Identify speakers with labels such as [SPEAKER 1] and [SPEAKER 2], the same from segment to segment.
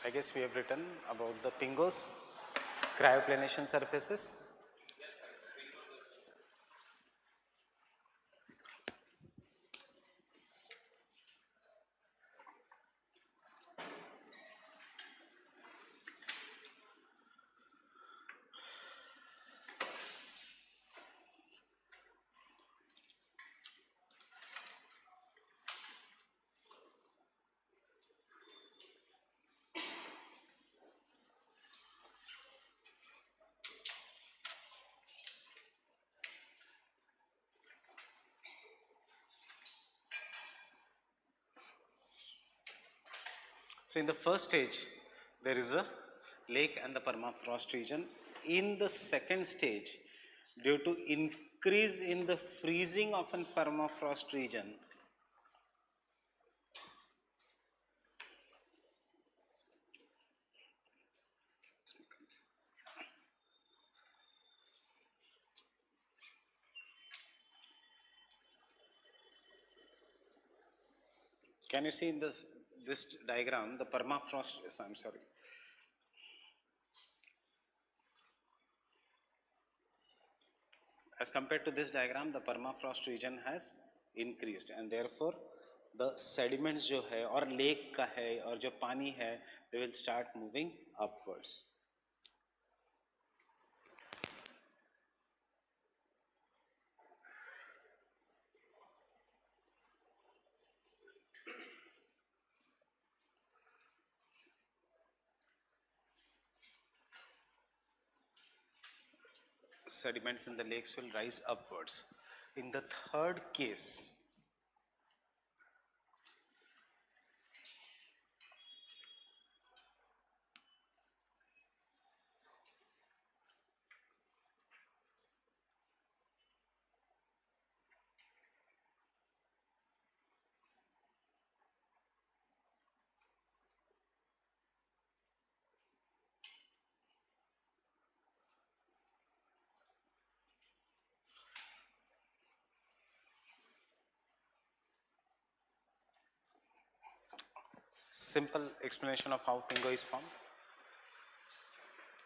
[SPEAKER 1] I guess we have written about the pingos, cryoplanation surfaces. So in the first stage, there is a lake and the permafrost region. In the second stage, due to increase in the freezing of a permafrost region, can you see in this diagram, the permafrost, yes, I'm sorry. As compared to this diagram, the permafrost region has increased and therefore the sediments जो है और lake का है और जो पानी है, they will start moving upwards. Sediments in the lakes will rise upwards. In the third case, simple explanation of how pingo is formed.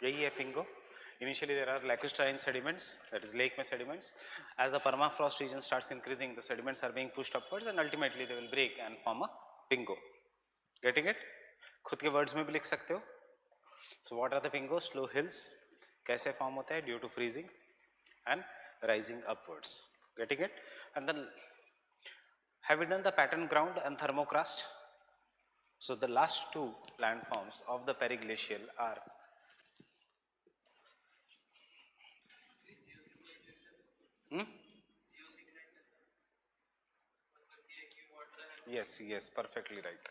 [SPEAKER 1] यही है pingo. Initially there are lacustrine sediments, that is lake में sediments. As the permafrost region starts increasing, the sediments are being pushed upwards and ultimately they will break and form a pingo. Getting it? खुद के words में भी लिख सकते हो. So what are the pingos? Slow hills. कैसे form होता है? Due to freezing and rising upwards. Getting it? And then have we done the pattern ground and thermocrust? So the last two landforms of the periglacial are Yes, perfectly right.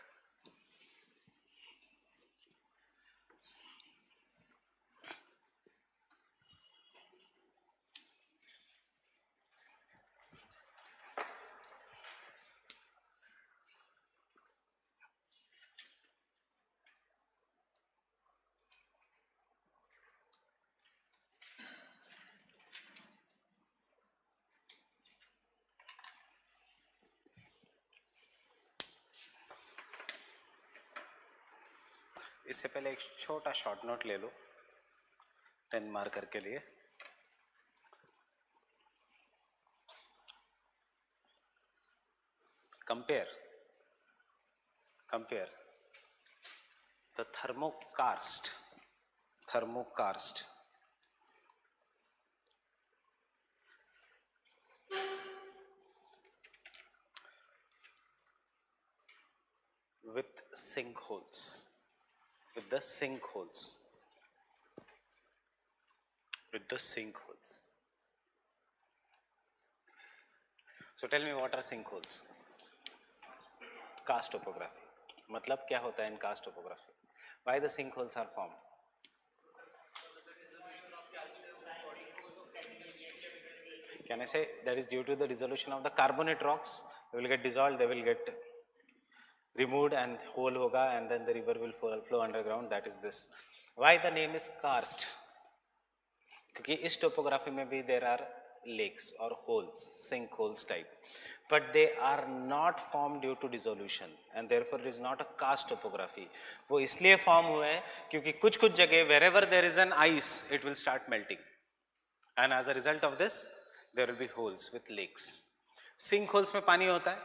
[SPEAKER 1] इससे पहले एक छोटा short note ले लो 10 marker के लिए. Compare the thermokarst with sinkholes. So tell me, what are sinkholes? Karst topography. मतलब क्या होता है in karst topography? Why the sinkholes are formed? Can I say that is due to the dissolution of the carbonate rocks? They will get dissolved, they will get removed and hole hoga and then the river will flow underground. That is this. Why the name is karst? क्योंकि इस topography में भी there are lakes or holes, sinkholes type, but they are not formed due to dissolution and therefore it is not a karst topography. वो इसलिए form हुए हैं क्योंकि कुछ जगह wherever there is an ice, it will start melting, and as a result of this, there will be holes with lakes. Sinkholes में पानी होता है,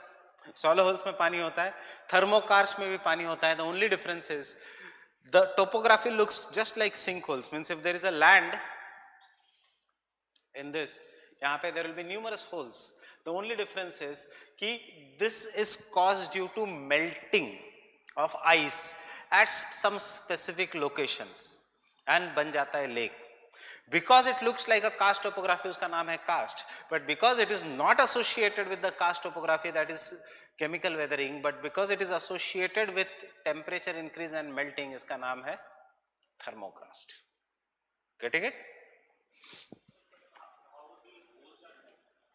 [SPEAKER 1] shallow holes में पानी होता है, thermokarst में भी पानी होता है. The only difference is the topography looks just like sinkholes. Means if there is a land in this, यहाँ पे there will be numerous holes. The only difference is कि this is caused due to melting of ice at some specific locations and बन जाता है lake. Because it looks like a karst topography, उसका नाम है karst. But because it is not associated with the karst topography, that is chemical weathering, but because it is associated with temperature increase and melting, इसका नाम है thermokarst. Getting it?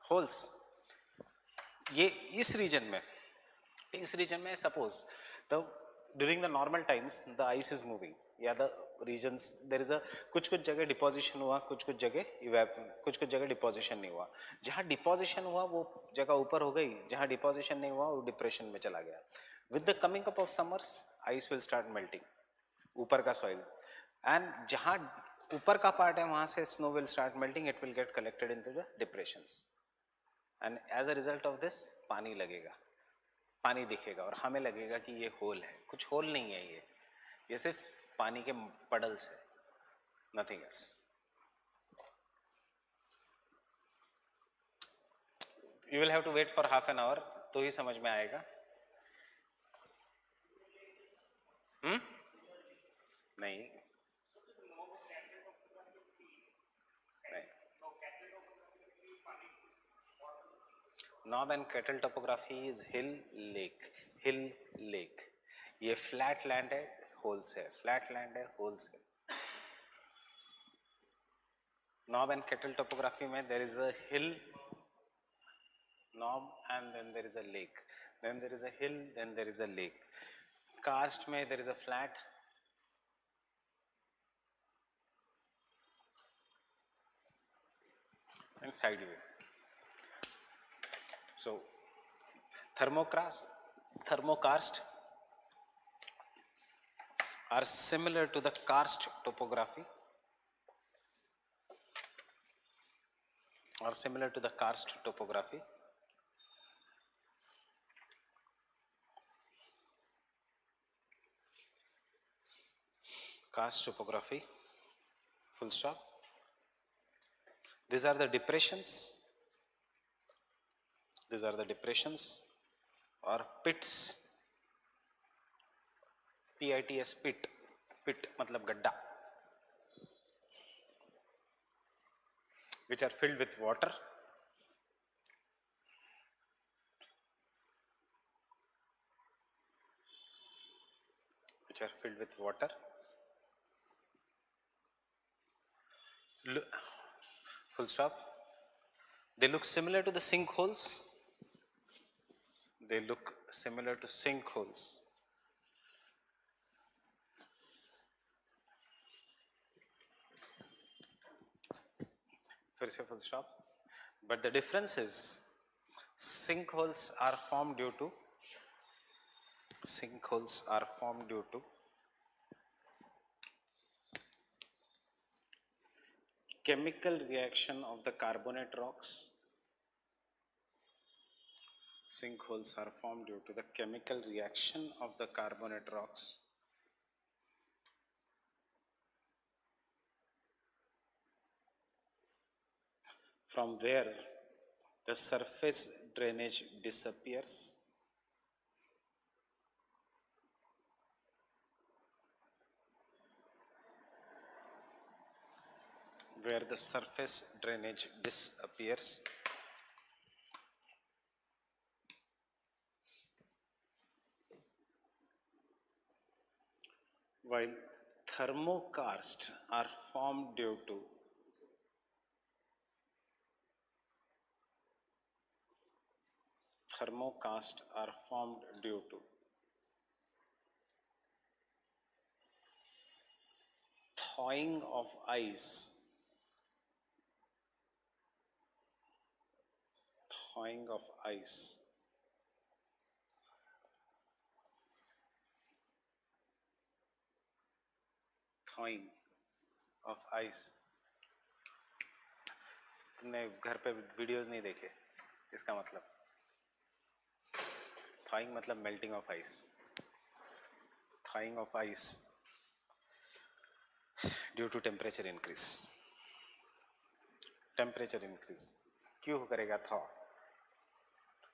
[SPEAKER 1] Holes. ये इस region में suppose the during the normal times the ice is moving, या the regions there is a कुछ जगह deposition हुआ, कुछ जगह deposition नहीं हुआ. जहाँ deposition हुआ वो जगह ऊपर हो गई, जहाँ deposition नहीं हुआ वो depression में चला गया. With the coming up of summers, ice will start melting, ऊपर का soil, and जहाँ ऊपर का part है वहाँ से snow will start melting, it will get collected into the depressions, and as a result of this पानी लगेगा, पानी दिखेगा और हमें लगेगा कि ये होल है. कुछ होल नहीं है, ये सिर्फ पानी के puddles है, nothing else. You will have to wait for half an hour तो ही समझ में आएगा. नहीं, Knob and Kettle topography is hill lake. ये flat land है, holes है, flat land है, holes है. Knob and Kettle topography में there is a hill, knob, and then there is a lake. Then there is a hill, then there is a lake. Karst में there is a flat, and sideway. So thermokarst are similar to the karst topography. Karst topography, full stop. These are the depressions. Or pits. PITS, pit मतलब गड्ढा, which are filled with water. Full stop. They look similar to the sinkholes. फिर से full stop. But the difference is sinkholes are formed due to chemical reaction of the carbonate rocks. Sinkholes are formed due to the chemical reaction of the carbonate rocks. From where the surface drainage disappears. While thermokarst are formed due to thawing of ice thawing of ice. Thawing of ice. तुमने घर पे videos नहीं देखे, इसका मतलब thawing मतलब melting of ice. Thawing of ice due to temperature increase. Temperature increase क्यों करेगा thaw?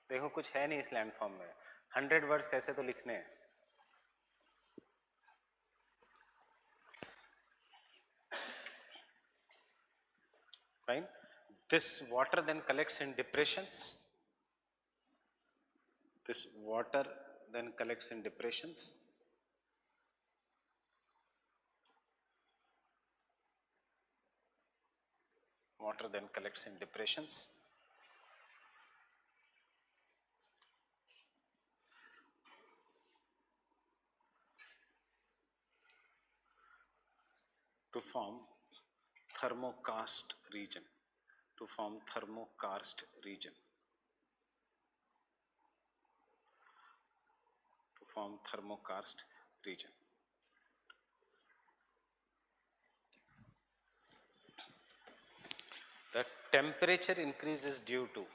[SPEAKER 1] देखो कुछ है नहीं इस लैंड फॉर्म में, 100 वर्ड्स कैसे तो लिखने हैं. Fine. This water then collects in depressions. This water then collects in depressions. Water then collects in depressions. To form thermokarst region. To form thermokarst region. To form thermokarst region. The temperature increase is due to,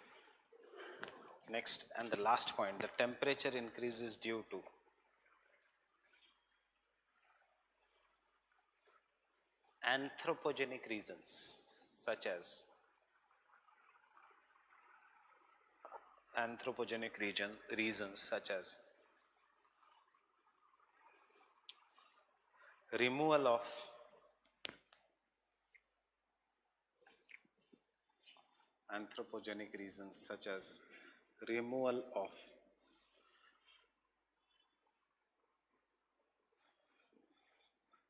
[SPEAKER 1] next and the last point, the temperature increase is due to anthropogenic reasons such as removal of anthropogenic reasons such as removal of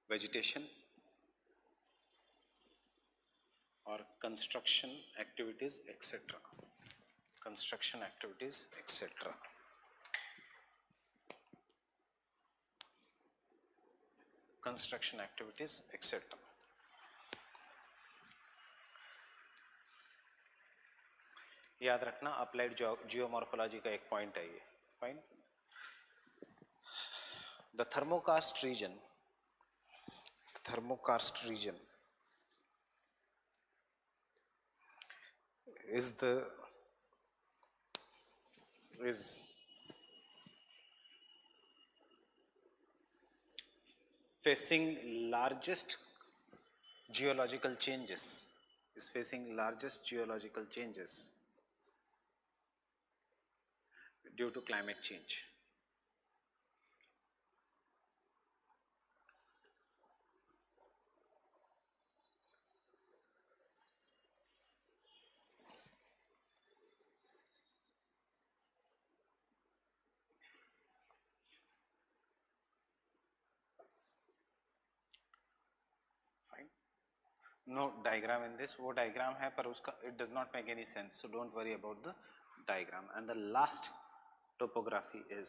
[SPEAKER 1] vegetation or construction activities, etc. Construction activities, etc. Construction activities, etc. याद रखना applied geomorphology का एक point है ये. Fine. The thermokarst region is facing largest geological changes due to climate change. Fine. No diagram in this. वो diagram है पर उसका it does not make any sense. So don't worry about the diagram. And the last topography is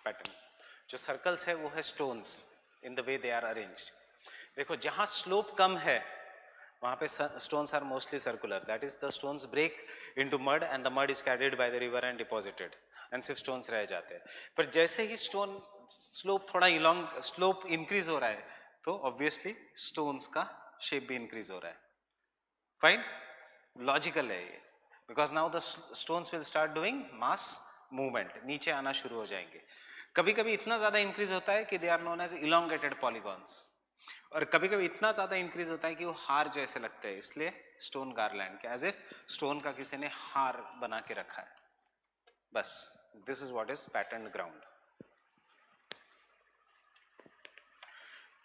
[SPEAKER 1] pattern. जो circles है वो है stones in the way they are arranged. देखो जहां स्लोप कम है वहां पे stones are mostly circular. That is the stones break into mud and the mud is carried by the river and deposited and सिर्फ स्टोन्स रह जाते हैं. पर जैसे ही स्टोन स्लोप थोड़ा इलॉन्ग स्लोप इंक्रीज हो रहा है तो ऑब्वियसली स्टोन्स का शेप भी इंक्रीज हो रहा है. फाइन. लॉजिकल है ये because now the stones will start doing mass movement, नीचे आना शुरू हो जाएंगे. कभी कभी इतना ज्यादा इंक्रीज होता है कि they are known as elongated polygons, और कभी कभी इतना ज्यादा इंक्रीज होता है कि वो हार जैसे लगते हैं. इसलिए स्टोन गार्लैंड के एज इफ स्टोन का किसी ने हार बना के रखा है. बस this is what is pattern ground.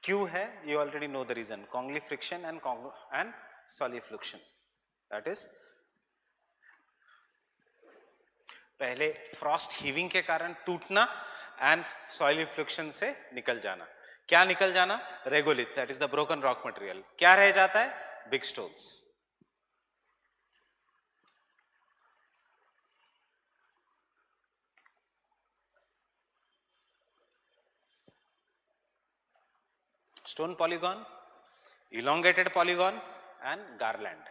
[SPEAKER 1] क्यों है you already know the region. Congelifraction and solifluction. That is पहले फ्रॉस्ट हीविंग के कारण टूटना एंड सॉइल फ्लक्शन से निकल जाना. क्या निकल जाना? Regolith, that is the broken rock material. क्या रह जाता है? Big stones. stone polygon, elongated polygon and garland.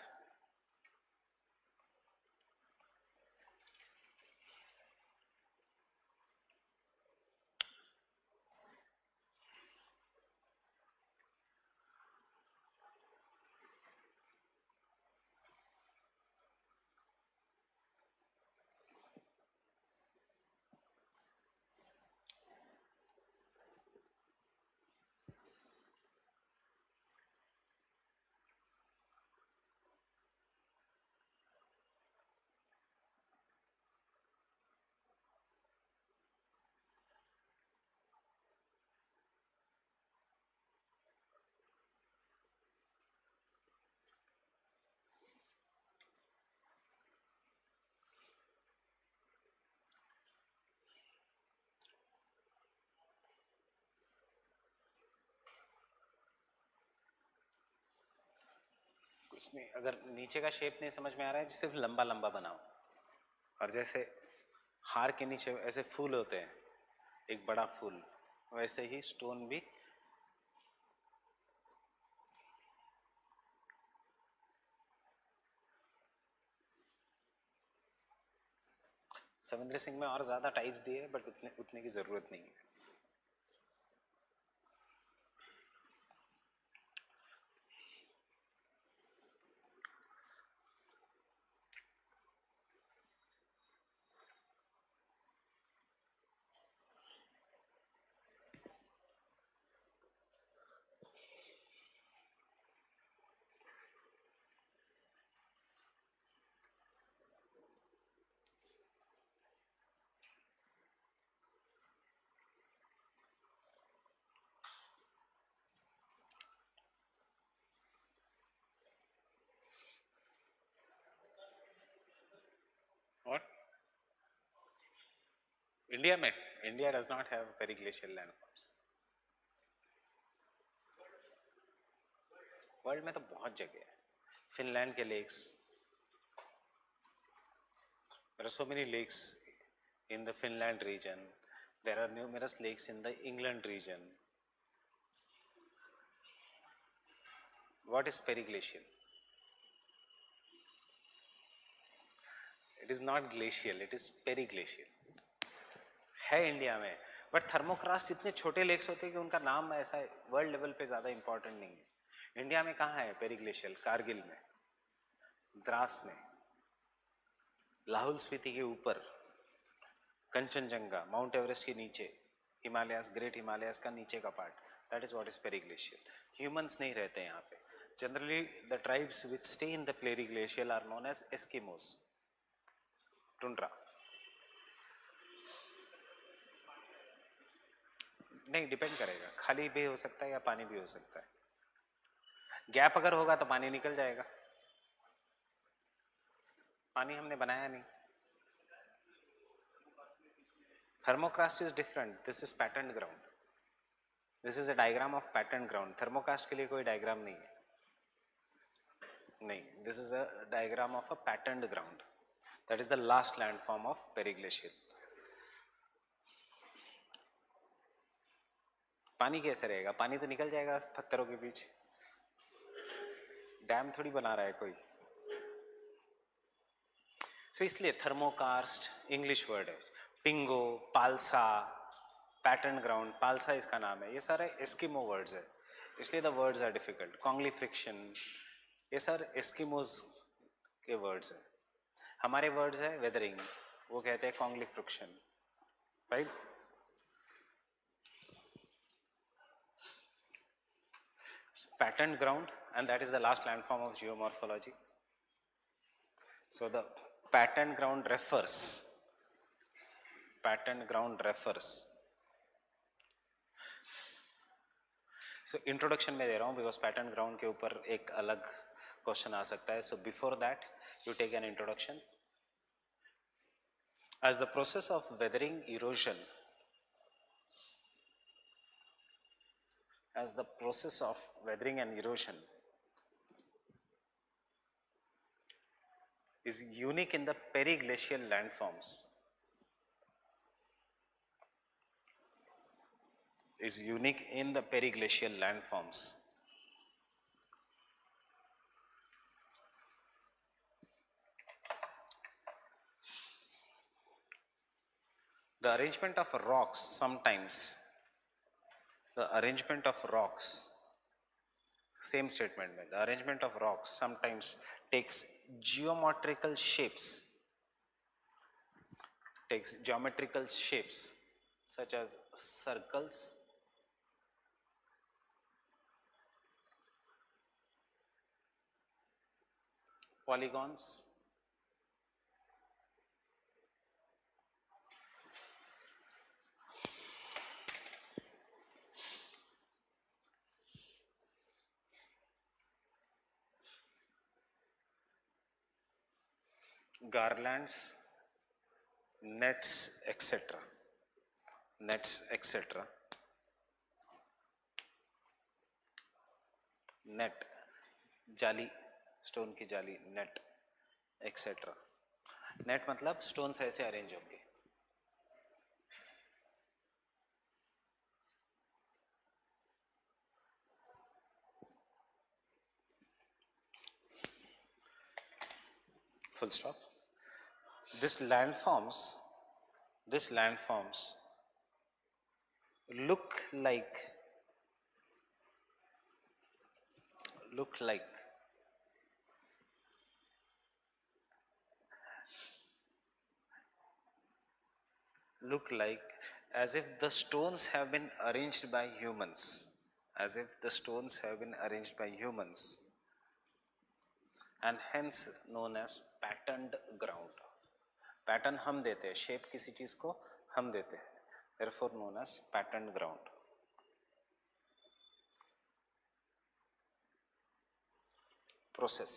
[SPEAKER 1] कुछ नहीं, अगर नीचे का शेप नहीं समझ में आ रहा है, सिर्फ लंबा लंबा बनाओ, और जैसे हार के नीचे ऐसे फूल होते हैं, एक बड़ा फूल, वैसे ही स्टोन भी समुद्र सिंह में और ज्यादा टाइप्स दिए, बट उतने की जरूरत नहीं है. और इंडिया में, India does not have periglacial landforms. World में तो बहुत जगह है. फिनलैंड के lakes, there are so many lakes in the Finland region. There are numerous lakes in the England region. What is periglacial? It is not glacial, it is periglacial. है India में, but थर्मोक्रास्ट इतने छोटे lakes होते हैं कि उनका नाम ऐसा वर्ल्ड लेवल पे ज्यादा इंपॉर्टेंट नहीं है. इंडिया में कहाँ है पेरिग्लेशियल? कारगिल में, द्रास में, लाहौल स्पीति के ऊपर, कंचनजंगा, माउंट एवरेस्ट के नीचे, हिमालयास, ग्रेट हिमालयास का नीचे का part, that is what is periglacial. Humans नहीं रहते यहाँ पे. Generally the tribes which stay in the periglacial are known as Eskimos, tundra. नहीं, डिपेंड करेगा, खाली भी हो सकता है या पानी भी हो सकता है. गैप अगर होगा तो पानी निकल जाएगा. पानी हमने बनाया नहीं. Thermokarst is different, this is pattern ground. This is a diagram of pattern ground. Thermokarst के लिए कोई डायग्राम नहीं है. नहीं, this is a diagram of a pattern ground. That is the last landform of periglacial. पानी कैसे रहेगा? पानी तो निकल जाएगा पत्थरों के बीच. डैम थोड़ी बना रहा है कोई. सो इसलिए थर्मोकास्ट इंग्लिश वर्ड है. पिंगो, पालसा, पैटर्न ग्राउंड, पालसा इसका नाम है. ये सारे एस्किमो वर्ड्स है, इसलिए the words are difficult. Congelifraction, ये सारे एस्किमोज के वर्ड्स है. हमारे वर्ड्स है वेदरिंग, वो कहते हैं congelifraction, right. Patterned ground, and that is the last landform of geomorphology. So the patterned ground refers, so introduction में दे रहा हूँ because patterned ground के ऊपर एक अलग क्वेश्चन आ सकता है. So before that you take an introduction. As the process of weathering erosion, as the process of weathering and erosion is unique in the periglacial landforms, is unique in the periglacial landforms. The arrangement of rocks sometimes, the arrangement of rocks, same statement, the arrangement of rocks sometimes takes geometrical shapes, such as circles, polygons, garlands, nets, etc. Nets, etc. Net, जाली, stone की जाली, net, etcetera. Net मतलब stones ऐसे arrange होंगे. Full stop. This landforms look like as if the stones have been arranged by humans, and hence known as patterned ground. Pattern हम देते हैं, shape किसी चीज को हम देते हैं, therefore known as patterned ground. Process.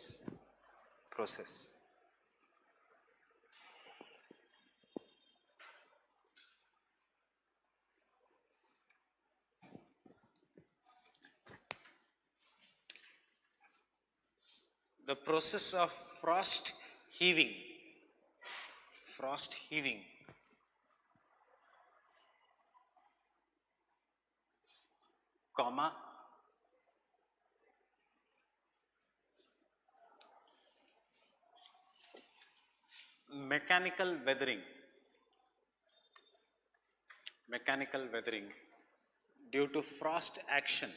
[SPEAKER 1] The process of frost heaving, comma, mechanical weathering due to frost action,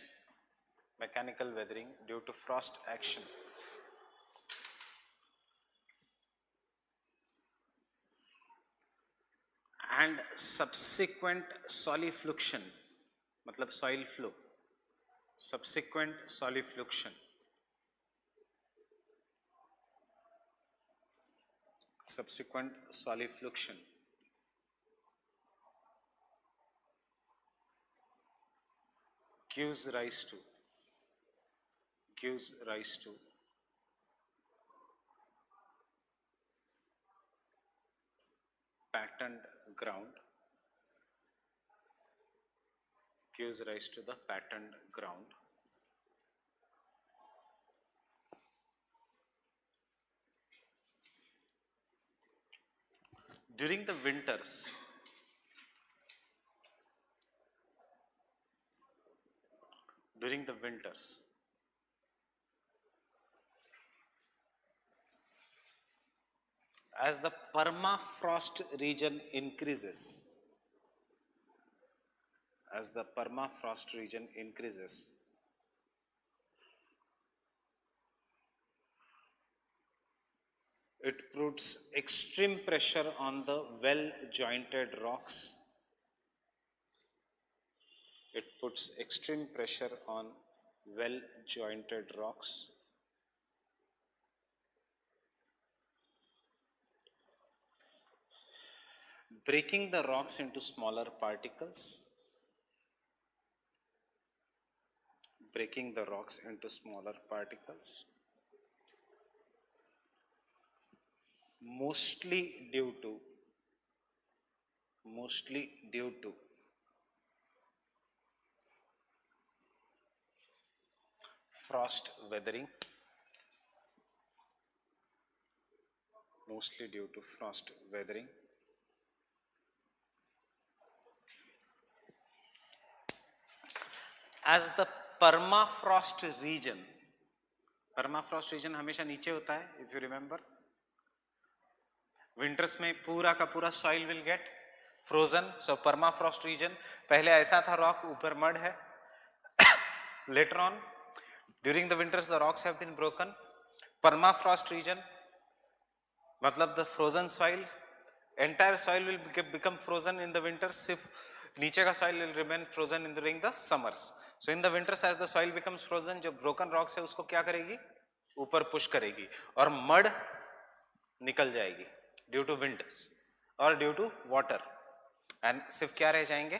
[SPEAKER 1] and subsequent solifluction, मतलब soil flow, subsequent solifluction, gives rise to patterned ground, during the winters. As the permafrost region increases, it puts extreme pressure on the well-jointed rocks. Breaking the rocks into smaller particles. Mostly due to frost weathering. as the permafrost region, permafrost region हमेशा नीचे होता है, if you remember, winters में पूरा का पूरा soil will get frozen, so permafrost region, पहले ऐसा था rock, ऊपर mud है, later on during the winters the rocks have been broken, permafrost region मतलब the frozen soil, entire soil will become frozen in the winters, सिर्फ नीचे का soil will remain frozen in during the summers. So in the winters as the soil becomes frozen, जो broken rocks है उसको क्या करेगी, ऊपर push करेगी और mud निकल जाएगी due to winds और due to water, and सिर्फ क्या रह जाएंगे,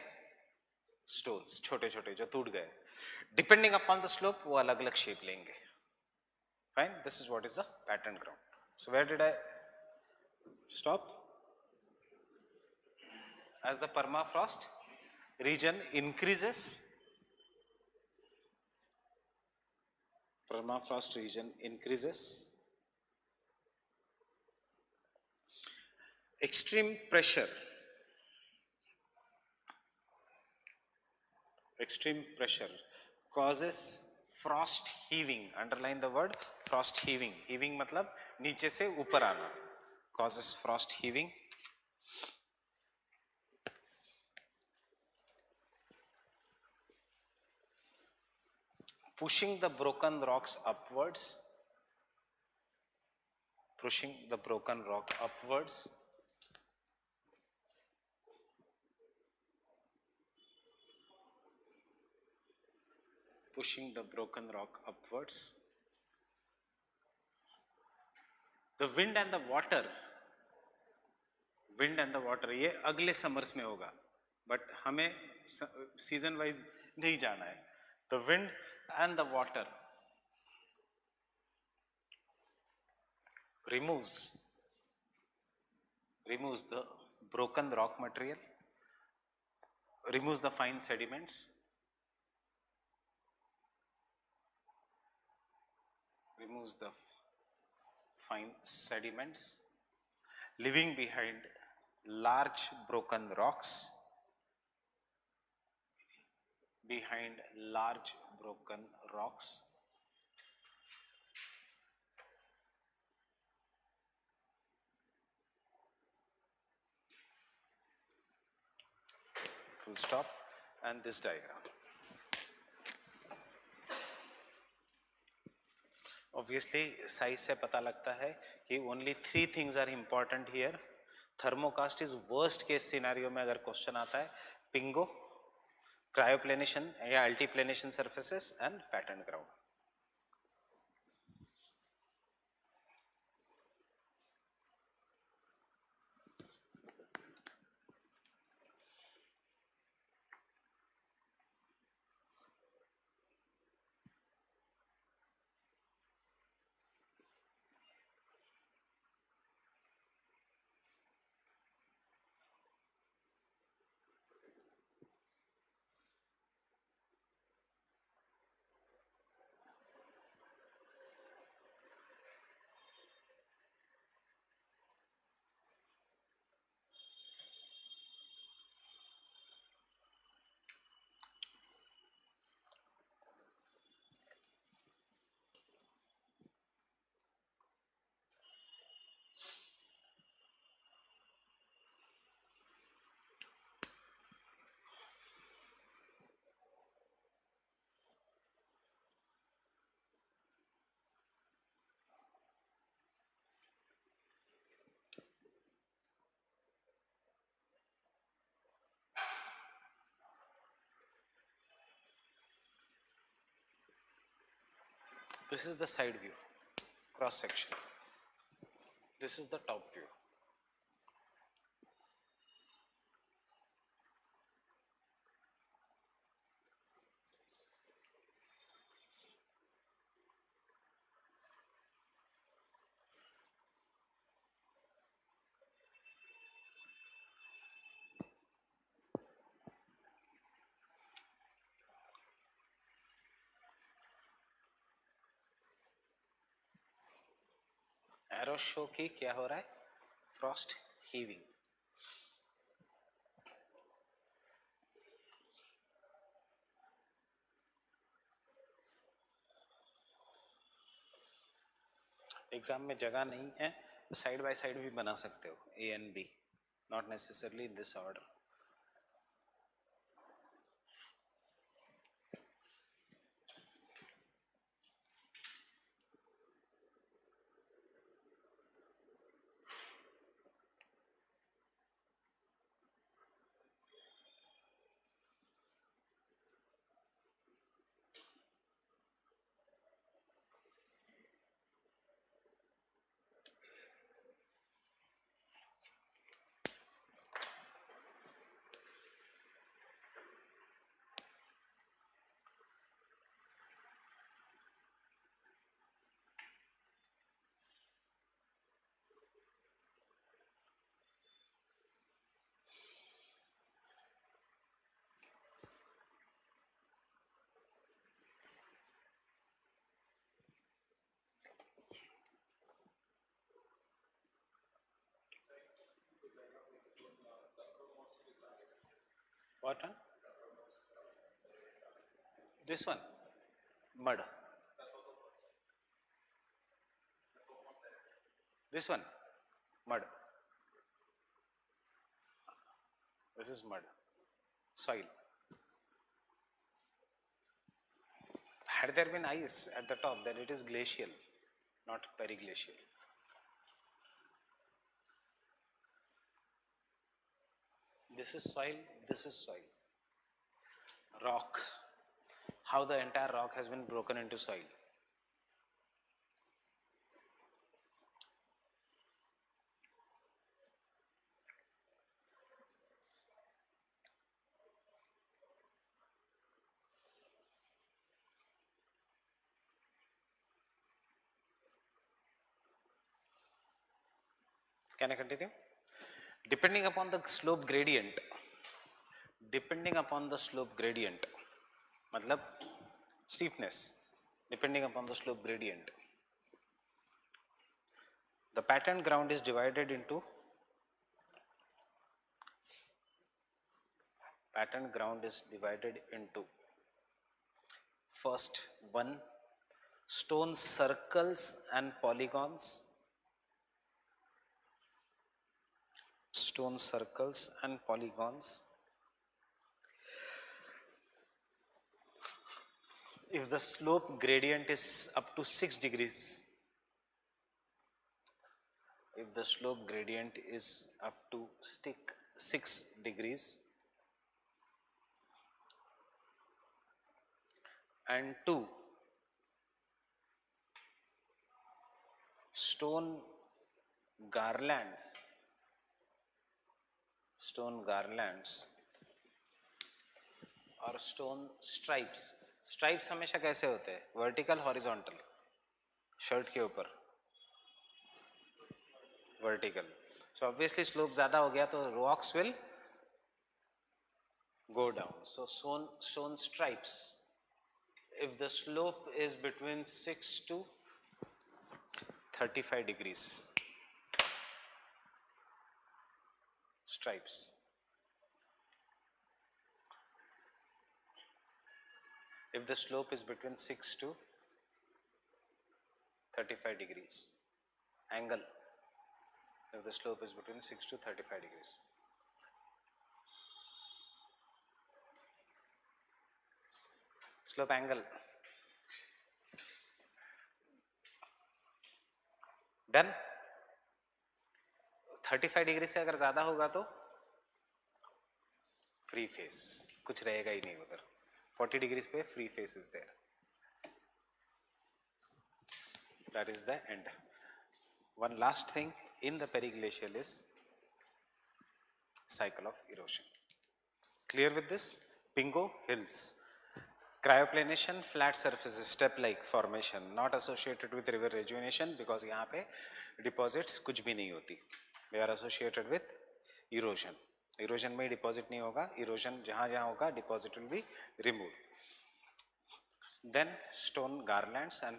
[SPEAKER 1] stones छोटे छोटे जो टूट गए. Depending upon the slope वो अलग अलग shape लेंगे. Fine, this is what is the pattern ground. So where did I stop? As the permafrost region increases, permafrost region increases, extreme pressure causes frost heaving. Underline the word frost heaving. Heaving मतलब नीचे से ऊपर आना. Causes frost heaving. Pushing the broken rocks upwards. Pushing the broken rock upwards. Pushing the broken rock upwards. The wind and the water ये अगले summers में होगा, but हमें season wise नहीं जाना है. The wind and the water removes the broken rock material, removes the fine sediments, leaving behind large broken rocks, full stop, and this diagram. Obviously size से पता लगता है कि only 3 things are important here. Thermokarst is worst case scenario में अगर question आता है, pingo, cryoplanation या altiplanation surfaces and pattern ground. This is the side view, cross section. This is the top view. Arrow show की क्या हो रहा है, फ्रॉस्ट हीविंग. एग्जाम में जगह नहीं है तो साइड बाय साइड भी बना सकते हो, a and b, not necessarily in this order. What one? This one, mud. This one, mud. This is mud, soil. Had there been ice at the top, then it is glacial, not periglacial. This is soil, this is soil. Rock. How the entire rock has been broken into soil. Can I continue? Depending upon the slope gradient, matlab steepness, depending upon the slope gradient, the patterned ground is divided into first one, stone circles and polygons, if the slope gradient is up to 6 degrees, and 2, stone garlands और stone stripes हमेशा कैसे होते हैं, vertical horizontal, shirt के ऊपर vertical. So obviously slope ज्यादा हो गया तो rocks will go down. So stone stripes, if the slope is between 6 to 35 degrees, stripes. If the slope is between 6 to 35 degrees, angle, if the slope is between 6 to 35 degrees. Slope angle. Done? 35 degree से अगर ज्यादा होगा तो free face, कुछ रहेगा ही नहीं उधर. 40 degree पे free face is there. That is the end. One last thing in the periglacial is cycle of erosion. Clear with this? Pingo hills. Cryoplanation, flat surfaces, step-like formation, not associated with river rejuvenation because यहाँ पे deposits कुछ भी नहीं होती. They are associated with erosion. Erosion में deposit नहीं होगा. Erosion जहाँ जहाँ होगा deposit will be removed. Then stone garlands and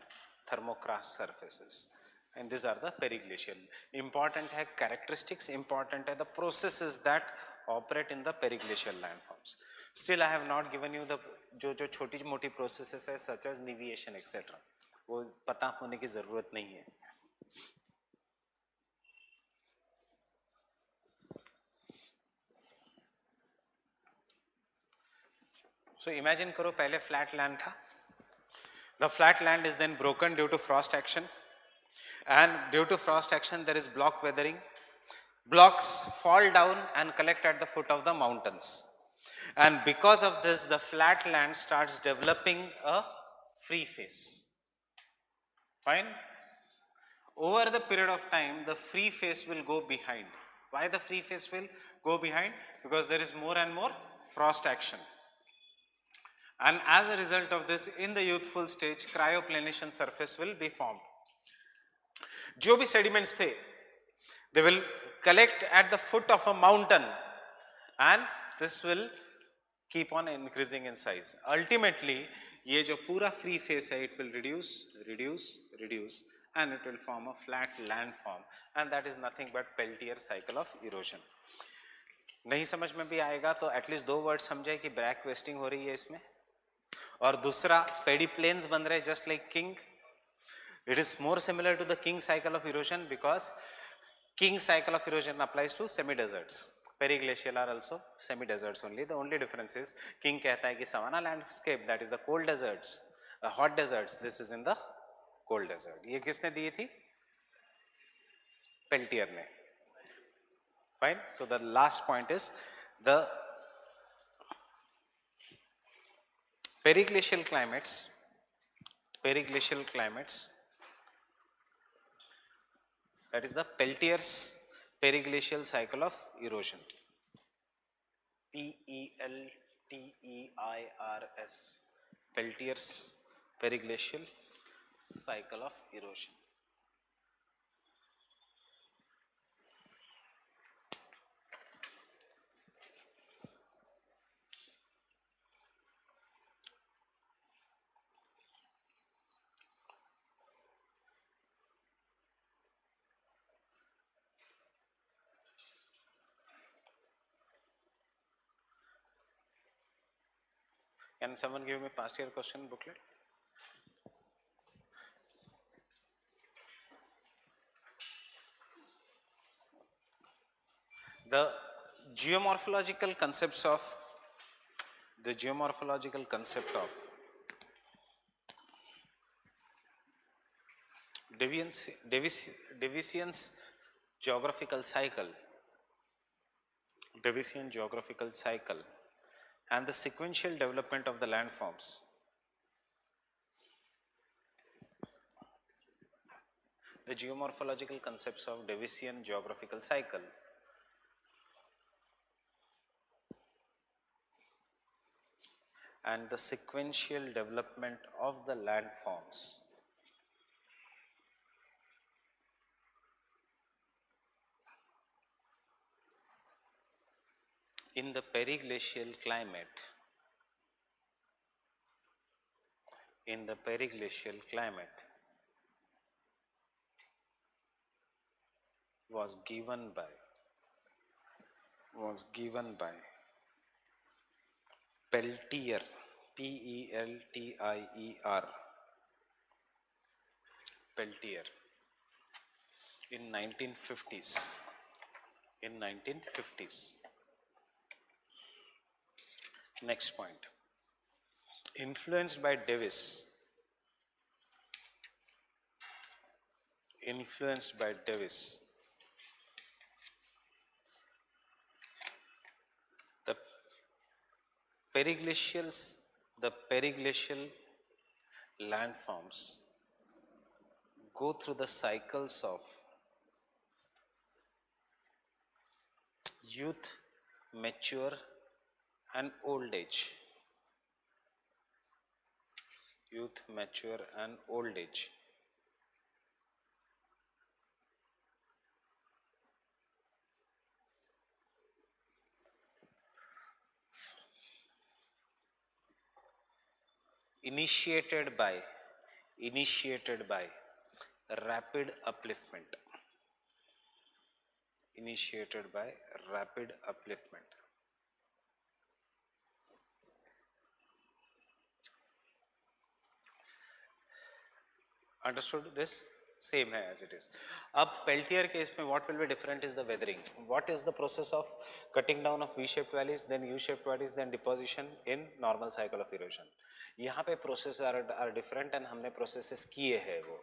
[SPEAKER 1] thermocrast surfaces. And these are the periglacial. Important है characteristics, important है the processes that operate in the periglacial landforms. Still I have not given you the जो छोटी मोटी processes है such as niveation etc. वो पता होने की ज़रूरत नहीं है. So imagine करो पहले flat land था. The flat land is then broken due to frost action, and due to frost action there is block weathering. Blocks fall down and collect at the foot of the mountains, and because of this the flat land starts developing a free face. Fine. Over the period of time the free face will go behind. Why the free face will go behind? Because there is more and more frost action, and as a result of this in the youthful stage cryoplanation surface will be formed. जो भी sediments थे they will collect at the foot of a mountain, and this will keep on increasing in size. Ultimately ये जो पूरा free face है it will reduce and it will form a flat landform, and that is nothing but Peltier cycle of erosion. नहीं समझ में भी आएगा तो एटलीस्ट 2 वर्ड समझे कि ब्रैक वेस्टिंग हो रही है इसमें, और दूसरा पेडी प्लेन्स बन रहे just like king. It is more similar to the king cycle of erosion because king cycle of erosion applies to semi-deserts. Periglacial are also semi-deserts only. The only difference is king कहता है कि savanna landscape, that is the cold deserts, hot deserts. This is in the cold desert. ये किसने दी थी? Peltier ने. Fine. So the last point is the periglacial climates. That is the Peltier's periglacial cycle of erosion. Peltiers. Peltier's periglacial cycle of erosion. Can someone give me past year question booklet? The geomorphological concept of Daviscian geographical cycle and the sequential development of the landforms. The geomorphological concepts of Daviscian geographical cycle and the sequential development of the landforms in the periglacial climate. Was given by Peltier, Peltier, Peltier in 1950s. Next point, influenced by Davis. The periglacial landforms go through the cycles of youth, mature and old age. Initiated by rapid upliftment. Understood this? Same है as it is. अब Peltier case में what will be different is the weathering. What is the process of cutting down of V-shaped valleys, then U-shaped valleys, then deposition in normal cycle of erosion. यहाँ पे processes are different and हमने processes किए हैं वो.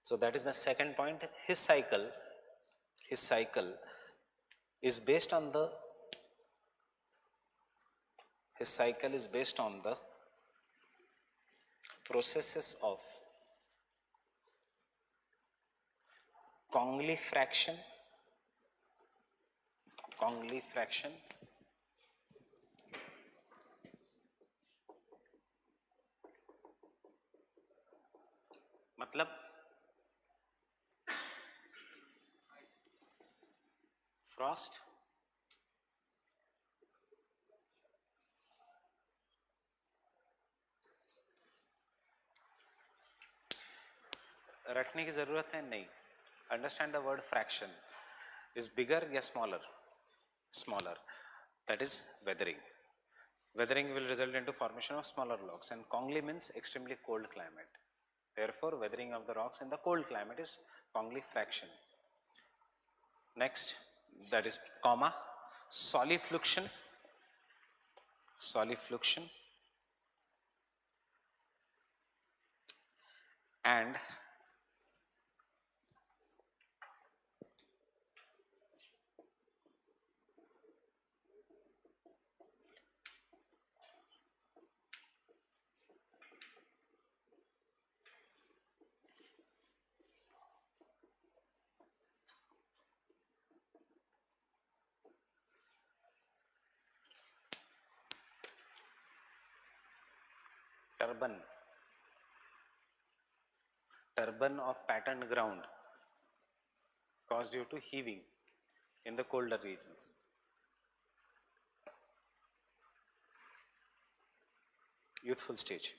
[SPEAKER 1] So that is the second point. His cycle is based on the processes of Congley fraction मतलब frost रटने की जरूरत है नहीं. Understand the word fraction is bigger या smaller. That is weathering. Weathering will result into formation of smaller rocks, and Congley means extremely cold climate. Therefore, weathering of the rocks in the cold climate is Congley fraction. Next, that is comma, solifluction and turban of patterned ground caused due to heaving in the colder regions. Youthful stage.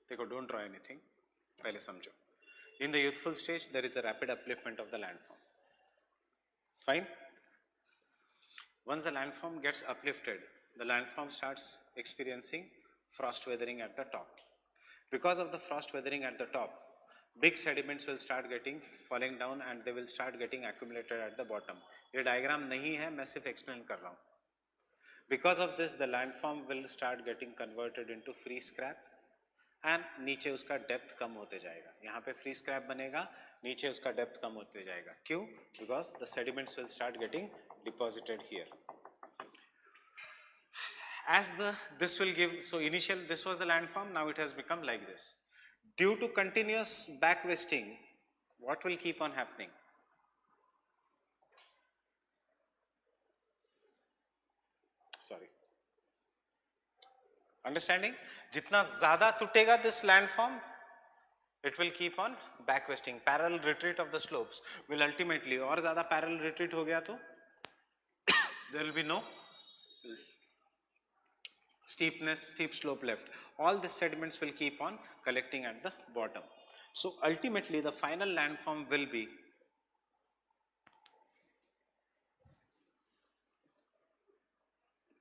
[SPEAKER 1] देखो, don't draw anything, पहले समझो. In the youthful stage, there is a rapid upliftment of the landform. Fine. Once the landform gets uplifted, the landform starts experiencing frost weathering at the top. Because of the frost weathering at the top, big sediments will start getting falling down and they will start getting accumulated at the bottom. ये diagram नहीं है, मैं सिर्फ explain कर रहा हूँ. Because of this, the landform will start getting converted into free scrap and नीचे उसका depth कम होते जाएगा. यहाँ पे free scrap बनेगा, नीचे उसका depth कम होते जाएगा. क्यों? Because the sediments will start getting deposited here. This will give, so initial this was the landform, now it has become like this. Due to continuous back wasting, what will keep on happening? Sorry. Understanding? जितना ज़्यादा टूटेगा this landform, it will keep on back wasting. Parallel retreat of the slopes will ultimately, और ज़्यादा parallel retreat हो गया तो there will be no steep slope left. All the sediments will keep on collecting at the bottom. So ultimately the final landform will be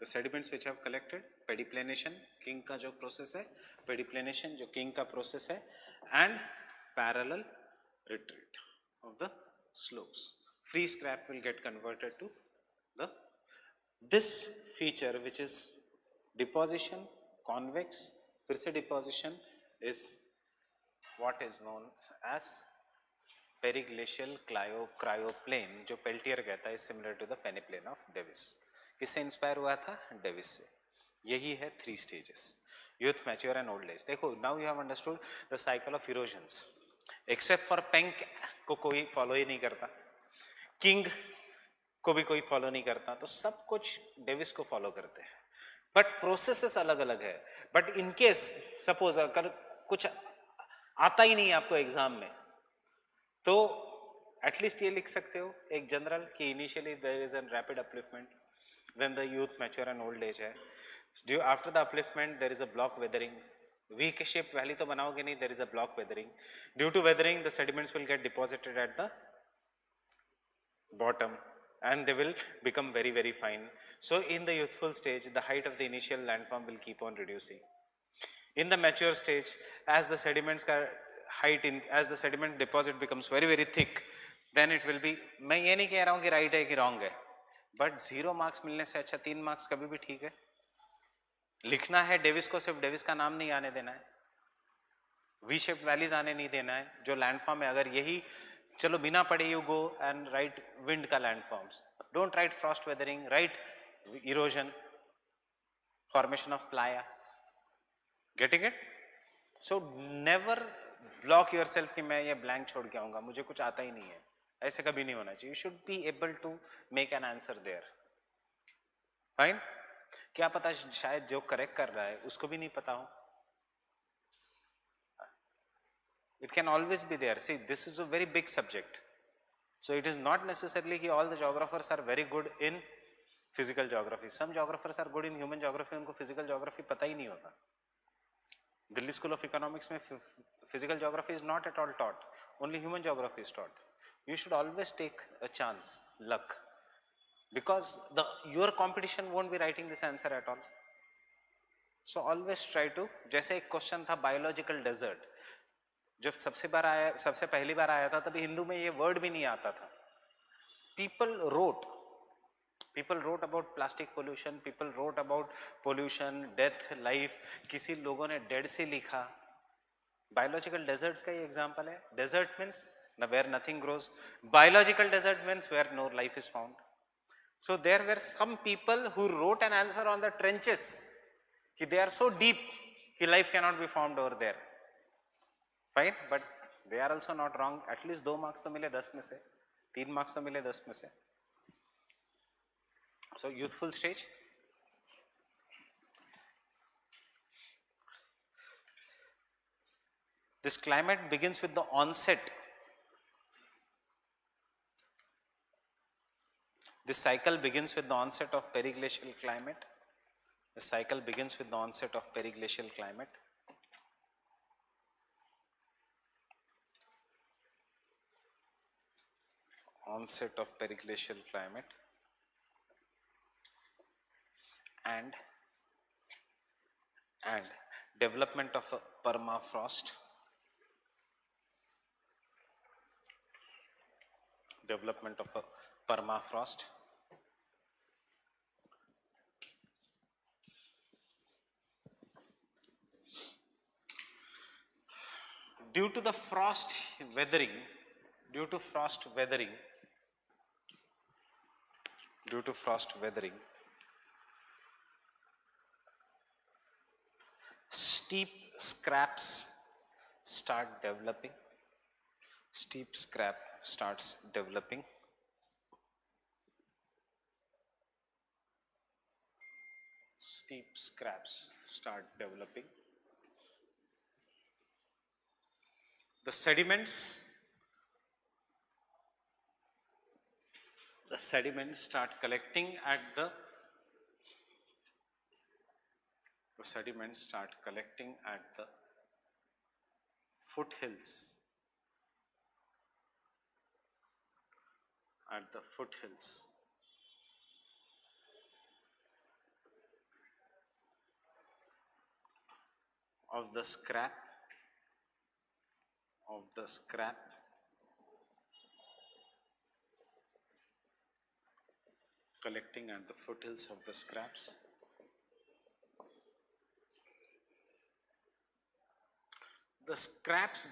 [SPEAKER 1] the sediments which have collected, pediplanation, king का जो process है, pediplanation जो king का process है, and parallel retreat of the slopes. Free scrap will get converted to this feature, which is deposition, convex, फिर से deposition, is what is known as periglacial cryoplane, जो Peltier कहता है, similar to the peneplain of Davis. किससे inspire हुआ था? Davis से. यही है 3 stages: youth, mature and old age. देखो, now you have understood the cycle of erosions. Except for Penck को कोई follow ही नहीं करता, King को भी कोई follow नहीं करता, तो सब कुछ डेविस को follow करते हैं. बट प्रोसेसेस अलग अलग है. बट इन केस सपोज अगर कुछ आता ही नहीं है आपको एग्जाम में, तो एटलीस्ट ये लिख सकते हो एक जनरल कि initially there is an rapid upliftment when the youth mature and old age है. Due after the upliftment there is a block weathering. V shape valley तो बनाओगे नहीं, there is a block weathering. Due to weathering the sediments will get deposited at the bottom. and they will become very, very fine. So in the youthful stage, the height of the initial landform will keep on reducing. In the mature stage, as the sediments height in, as the sediment deposit becomes very, very thick, then it will be, मैं ये नहीं कह रहा हूँ कि right है कि wrong है, but 0 marks मिलने से अच्छा 3 marks कभी भी ठीक है. लिखना है डेविस को, सिर्फ डेविस का नाम नहीं आने देना है, वी शेप वैलीज आने नहीं देना है. जो लैंडफॉर्म है, अगर यही चलो बिना पढ़े you go and write wind का landforms, don't write frost weathering, write erosion, formation of playa. Getting it? So never block your yourself मैं ये ब्लैंक छोड़ के आऊंगा, मुझे कुछ आता ही नहीं है, ऐसे कभी नहीं होना चाहिए. You should be able to make an answer there. Fine. क्या पता शायद जो करेक्ट कर रहा है उसको भी नहीं पता हो. It can always be there. See, this is a very big subject. So it is not necessarily that all the geographers are very good in physical geography. Some geographers are good in human geography, उनको physical geography पता ही नहीं होता. Delhi School of Economics में physical geography is not at all taught. Only human geography is taught. You should always take a chance, luck, because your competition won't be writing this answer at all. So always try to, जैसे एक question था biological desert. जब सबसे पहली बार आया था तभी हिंदू में ये वर्ड भी नहीं आता था. people wrote about plastic pollution, people wrote about pollution, death, life. किसी लोगों ने dead से लिखा. biological deserts का ये example है. desert means where nothing grows. biological desert means where no life is found. So there were some people who wrote an answer on the trenches कि they are so deep कि life cannot be found over there. Fine, but they are also not wrong. At least 2 marks तो मिले 10 में से, 3 marks तो मिले 10 में से. So youthful stage. This climate begins with the onset. This cycle begins with the onset of periglacial climate. The cycle begins with the onset of periglacial climate. Onset of periglacial climate and development of a permafrost. Development of a permafrost. Due to the frost weathering, steep scraps start developing. Steep scrap starts developing. Steep scraps start developing. The sediments start collecting at the foothills. Of the scrap collecting at the foothills of the scraps. The scraps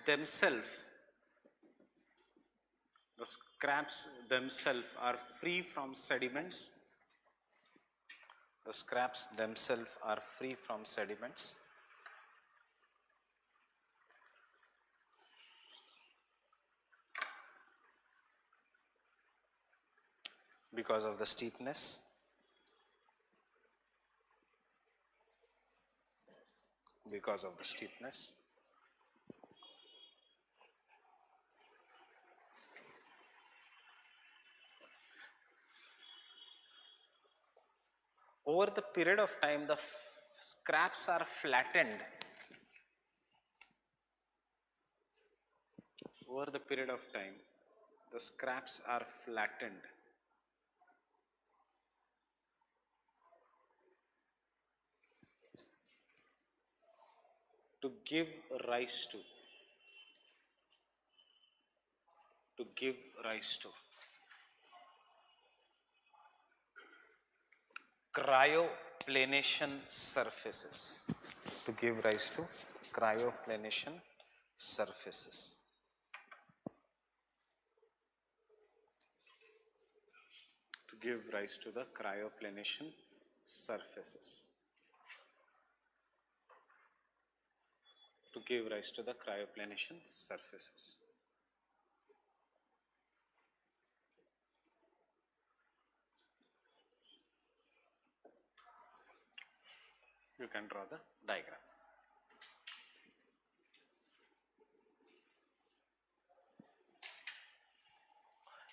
[SPEAKER 1] themselves are free from sediments. The scraps themselves are free from sediments. Because of the steepness. Over the period of time, the scraps are flattened. Over the period of time, the scraps are flattened. to give rise to cryoplanation surfaces, to give rise to cryoplanation surfaces. To give rise to the cryoplanation surfaces. To give rise to the cryoplanation surfaces. You can draw the diagram.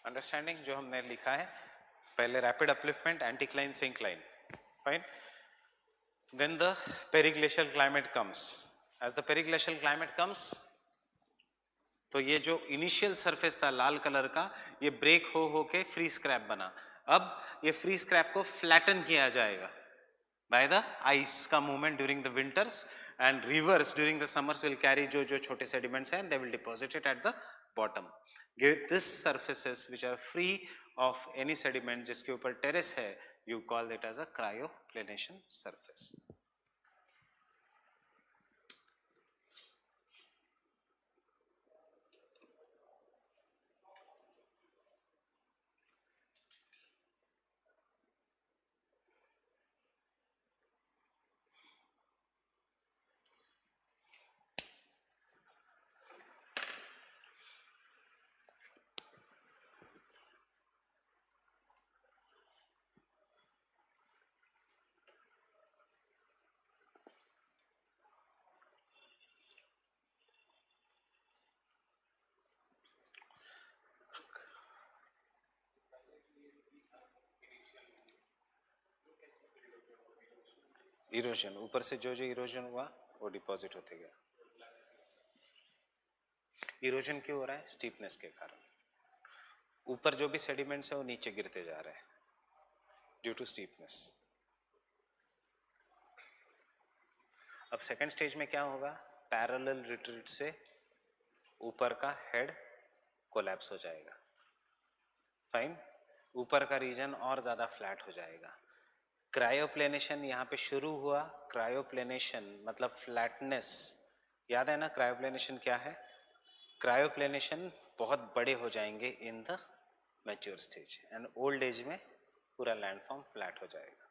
[SPEAKER 1] Understanding जो हमने लिखा है, पहले rapid upliftment, anticline, syncline, fine. Then the periglacial climate comes. As the periglacial climate comes, तो ये जो initial surface था लाल colour का, ये ब्रेक हो के फ्री स्क्रैप बना. अब ये फ्री स्क्रैप को फ्लैटन किया जाएगा बाय द आइस का movement during the winters, and reverse during the summers will carry जो छोटे सेडिमेंट्स हैं, they will deposit it at the bottom. This surfaces which are free of any sediment जिसके ऊपर terrace है, you call it as a cryoplanation surface. Erosion, ऊपर से जो erosion हुआ वो डिपॉजिट होते गया. इरोजन क्यों हो रहा है? स्टीपनेस के कारण. ऊपर जो भी सेडिमेंट्स है वो नीचे गिरते जा रहे हैं ड्यू टू स्टीपनेस. अब सेकंड स्टेज में क्या होगा? पैरेलल रिट्रीट से ऊपर का हेड कोलैप्स हो जाएगा. फाइन. ऊपर का रीजन और ज्यादा फ्लैट हो जाएगा. क्रायोप्लेनेशन यहाँ पे शुरू हुआ. क्रायोप्लेनेशन मतलब फ्लैटनेस. याद है ना क्रायोप्लेनेशन क्या है? क्रायोप्लेनेशन बहुत बड़े हो जाएंगे in the mature stage, and old age में पूरा लैंडफॉर्म फ्लैट हो जाएगा.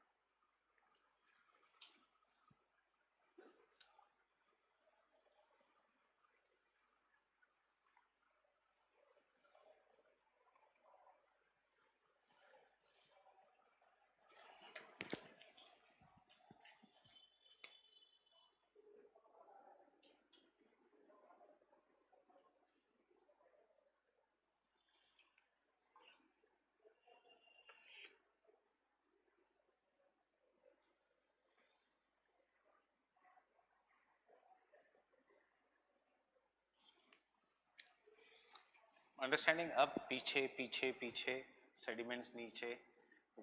[SPEAKER 1] अंडरस्टैंडिंग. अब पीछे पीछे पीछे सेडिमेंट्स नीचे,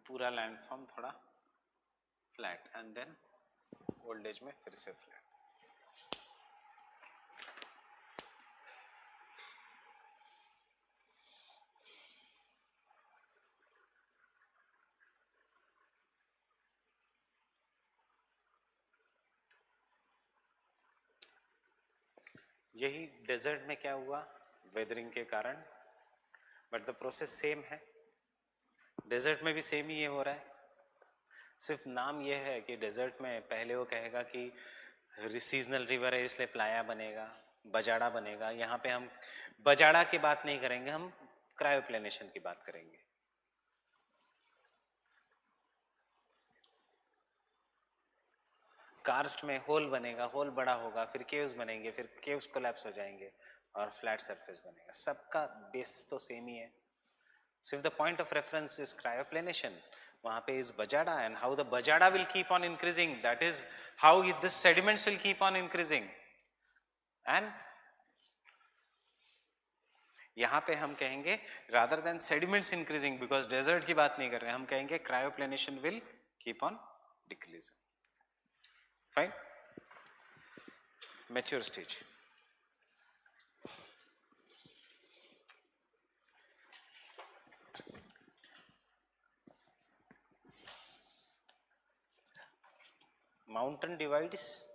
[SPEAKER 1] पूरा लैंडफॉर्म थोड़ा flat, and then old age में फिर से फ्लैट. यही डेजर्ट में क्या हुआ? वेदरिंग के कारण, बट द प्रोसेस सेम है. डेजर्ट में भी सेम ही ये हो रहा है. सिर्फ नाम ये है कि डेजर्ट में पहले वो कहेगा कि सीजनल रिवर है इसलिए प्लाया बनेगा, बजाड़ा बनेगा. यहाँ पे हम बजाड़ा की बात नहीं करेंगे, हम क्रायोप्लेनेशन की बात करेंगे. कार्स्ट में होल बनेगा, होल बड़ा होगा, फिर केव्स बनेंगे, फिर केव्स कोलैप्स हो जाएंगे और फ्लैट सरफेस बनेगा. सबका बेस तो सेम ही है. सिर्फ the point of reference is cryoplanation. वहां पे is bajada, and how the bajada will keep on increasing, that is how this sediments will keep on increasing. And यहां पे हम कहेंगे rather than sediments increasing, because desert की बात नहीं कर रहे हैं, हम कहेंगे cryoplanation will keep on decreasing. Fine. mature stage. Mountain divides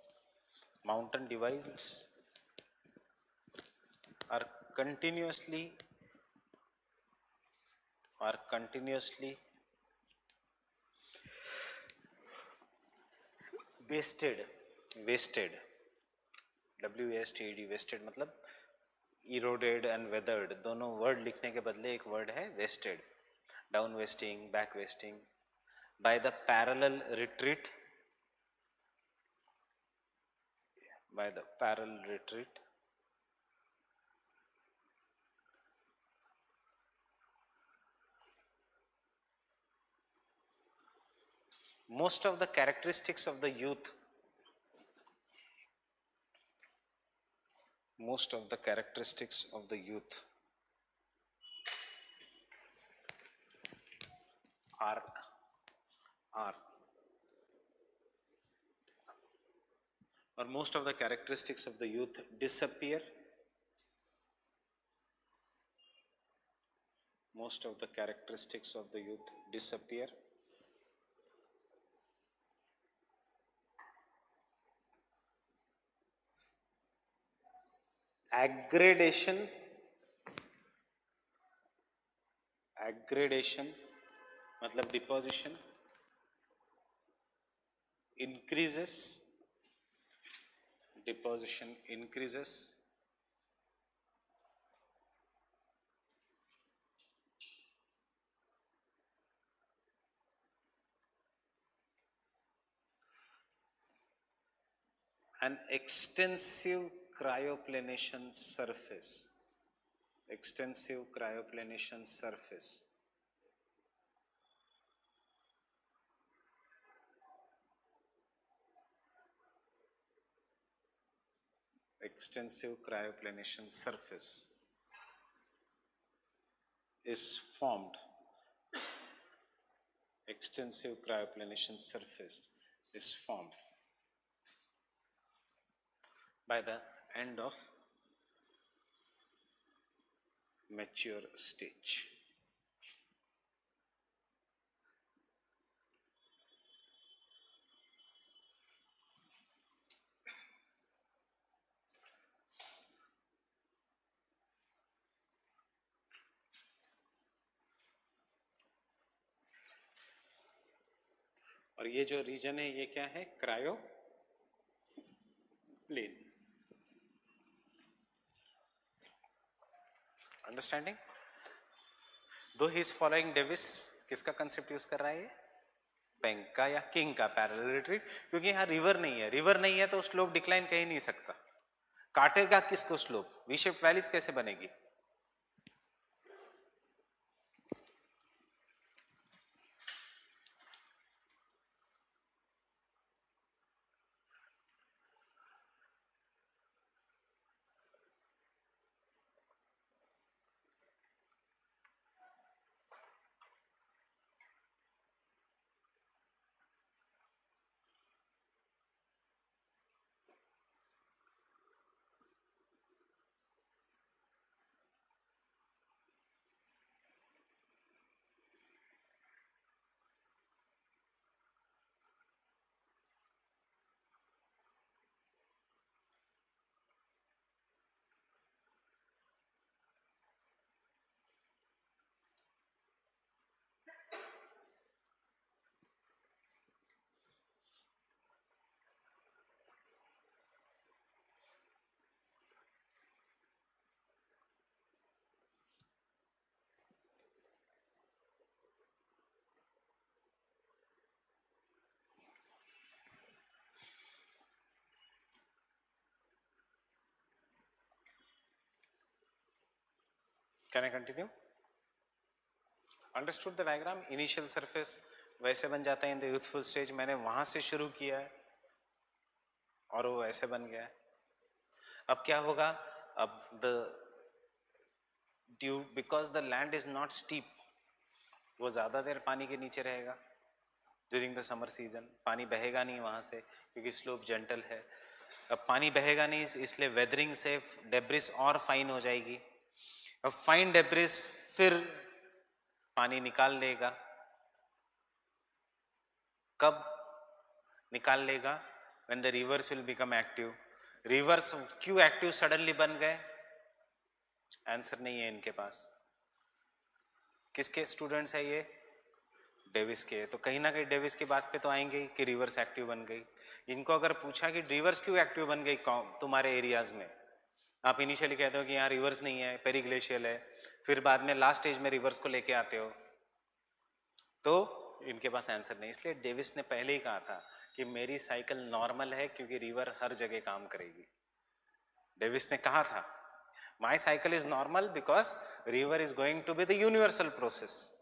[SPEAKER 1] are continuously wasted WASTED wasted मतलब eroded and weathered, दोनों वर्ड लिखने के बदले एक वर्ड है wasted, down wasting, back wasting by the parallel retreat most of the characteristics of the youth are or most of the characteristics of the youth disappear aggradation मतलब deposition increases an extensive cryoplanation surface is formed by the end of mature stage. और ये जो reason है ये क्या है? Cryo plain. Understanding? Though he is following Davis, किसका concept use कर रहा है ये? पेंग का या किंग का पैरेलल रिट्रीट, क्योंकि यहाँ रिवर नहीं है तो स्लोप डिक्लाइन कहीं नहीं सकता. काटेगा किसको स्लोप? वी शेप वैलीज कैसे बनेगी? Can I continue? Understood the diagram? Initial surface वैसे बन जाता है in the youthful stage. मैंने वहां से शुरू किया है और वो ऐसे बन गया है. अब क्या होगा? अब because the land is not steep, वो ज्यादा देर पानी के नीचे रहेगा during the summer season. पानी बहेगा नहीं वहां से क्योंकि स्लोप जेंटल है. अब पानी बहेगा नहीं, इसलिए वेदरिंग से डेब्रिस और फाइन हो जाएगी। अब फाइन डेब्रिस फिर पानी निकाल लेगा। कब निकाल लेगा? when the rivers will become active। Reverse क्यों एक्टिव सडनली बन गए? आंसर नहीं है इनके पास। किसके स्टूडेंट्स है ये? डेविस के। तो कहीं ना कहीं डेविस की बात पे तो आएंगे कि रिवर्स एक्टिव बन गई। इनको अगर पूछा कि रिवर्स क्यों एक्टिव बन गई तुम्हारे एरियाज में, आप इनिशियली कहते हो कि यहाँ रिवर्स नहीं है, पेरीग्लेशियल है, फिर बाद में लास्ट स्टेज में रिवर्स को लेके आते हो, तो इनके पास आंसर नहीं। इसलिए डेविस ने पहले ही कहा था कि मेरी साइकिल नॉर्मल है क्योंकि रिवर हर जगह काम करेगी। डेविस ने कहा था my cycle is normal because river is going to be the universal process,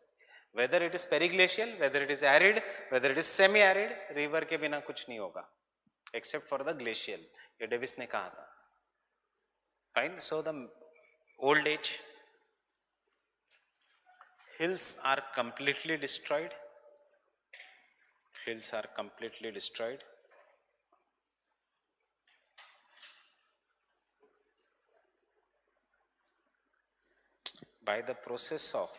[SPEAKER 1] whether it is periglacial, whether it is arid, whether it is semi arid, river के बिना कुछ नहीं होगा एक्सेप्ट फॉर द ग्लेशियल। ये Davis ने कहा था। Fine. So the old age, hills are completely destroyed, hills are completely destroyed, by the process of,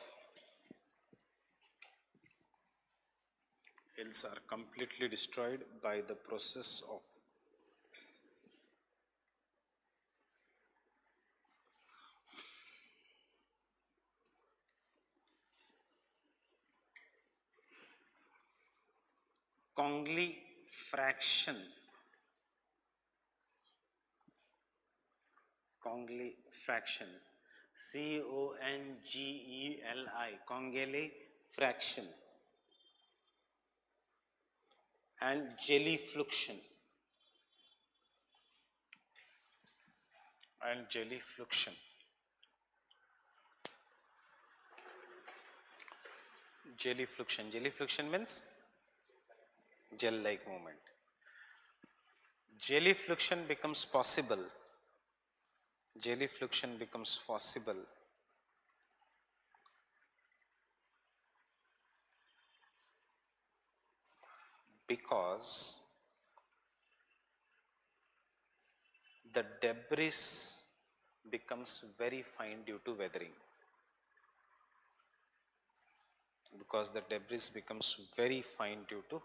[SPEAKER 1] hills are completely destroyed by the process of Congley fraction, Congley fraction, C-O-N-G-E-L-I, Congley fraction, and gelifluction, and gelifluction. Gelifluction, gelifluction means gel-like movement. Gelifluction becomes possible, gelifluction becomes possible because the debris becomes very fine due to weathering, because the debris becomes very fine due to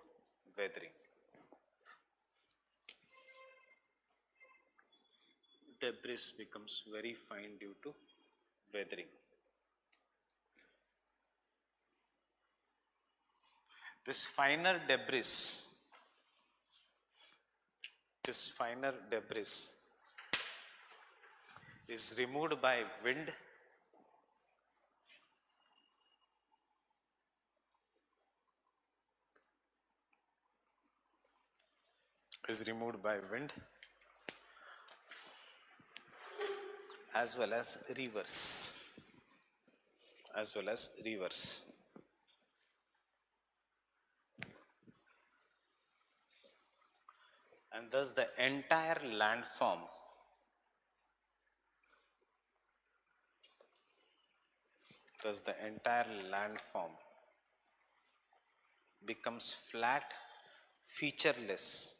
[SPEAKER 1] weathering. Debris becomes very fine due to weathering. This finer debris is removed by wind, as well as rivers, and thus the entire landform becomes flat, featureless,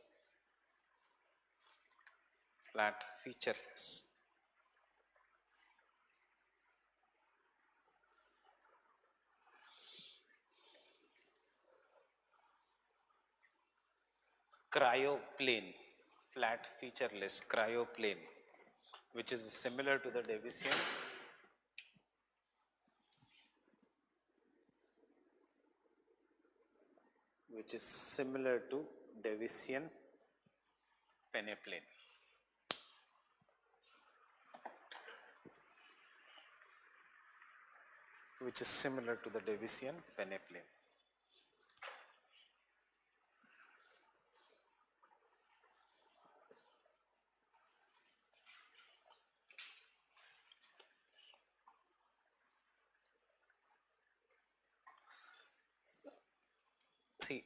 [SPEAKER 1] cryoplane, flat featureless cryoplane, which is similar to the Davissian, peneplain.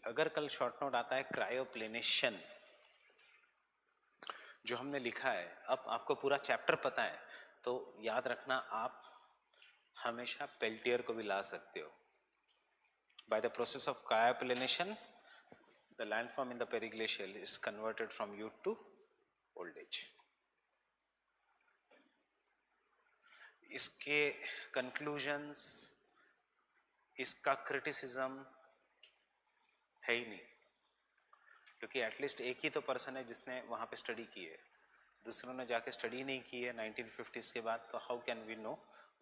[SPEAKER 1] अगर कल short note आता है क्रायोप्लेनेशन जो हमने लिखा है, अब आपको पूरा चैप्टर पता है तो याद रखना आप हमेशा पेल्टियर को भी ला सकते हो। By the process of cryoplanation the landform in the periglacial is converted from youth to old age. इसके कंक्लूजन्स, इसका क्रिटिसिज्म है ही नहीं, क्योंकि एटलीस्ट एक ही तो पर्सन है जिसने वहाँ पे स्टडी की है, दूसरों ने जाके स्टडी नहीं की है 1950s के बाद, तो how can we know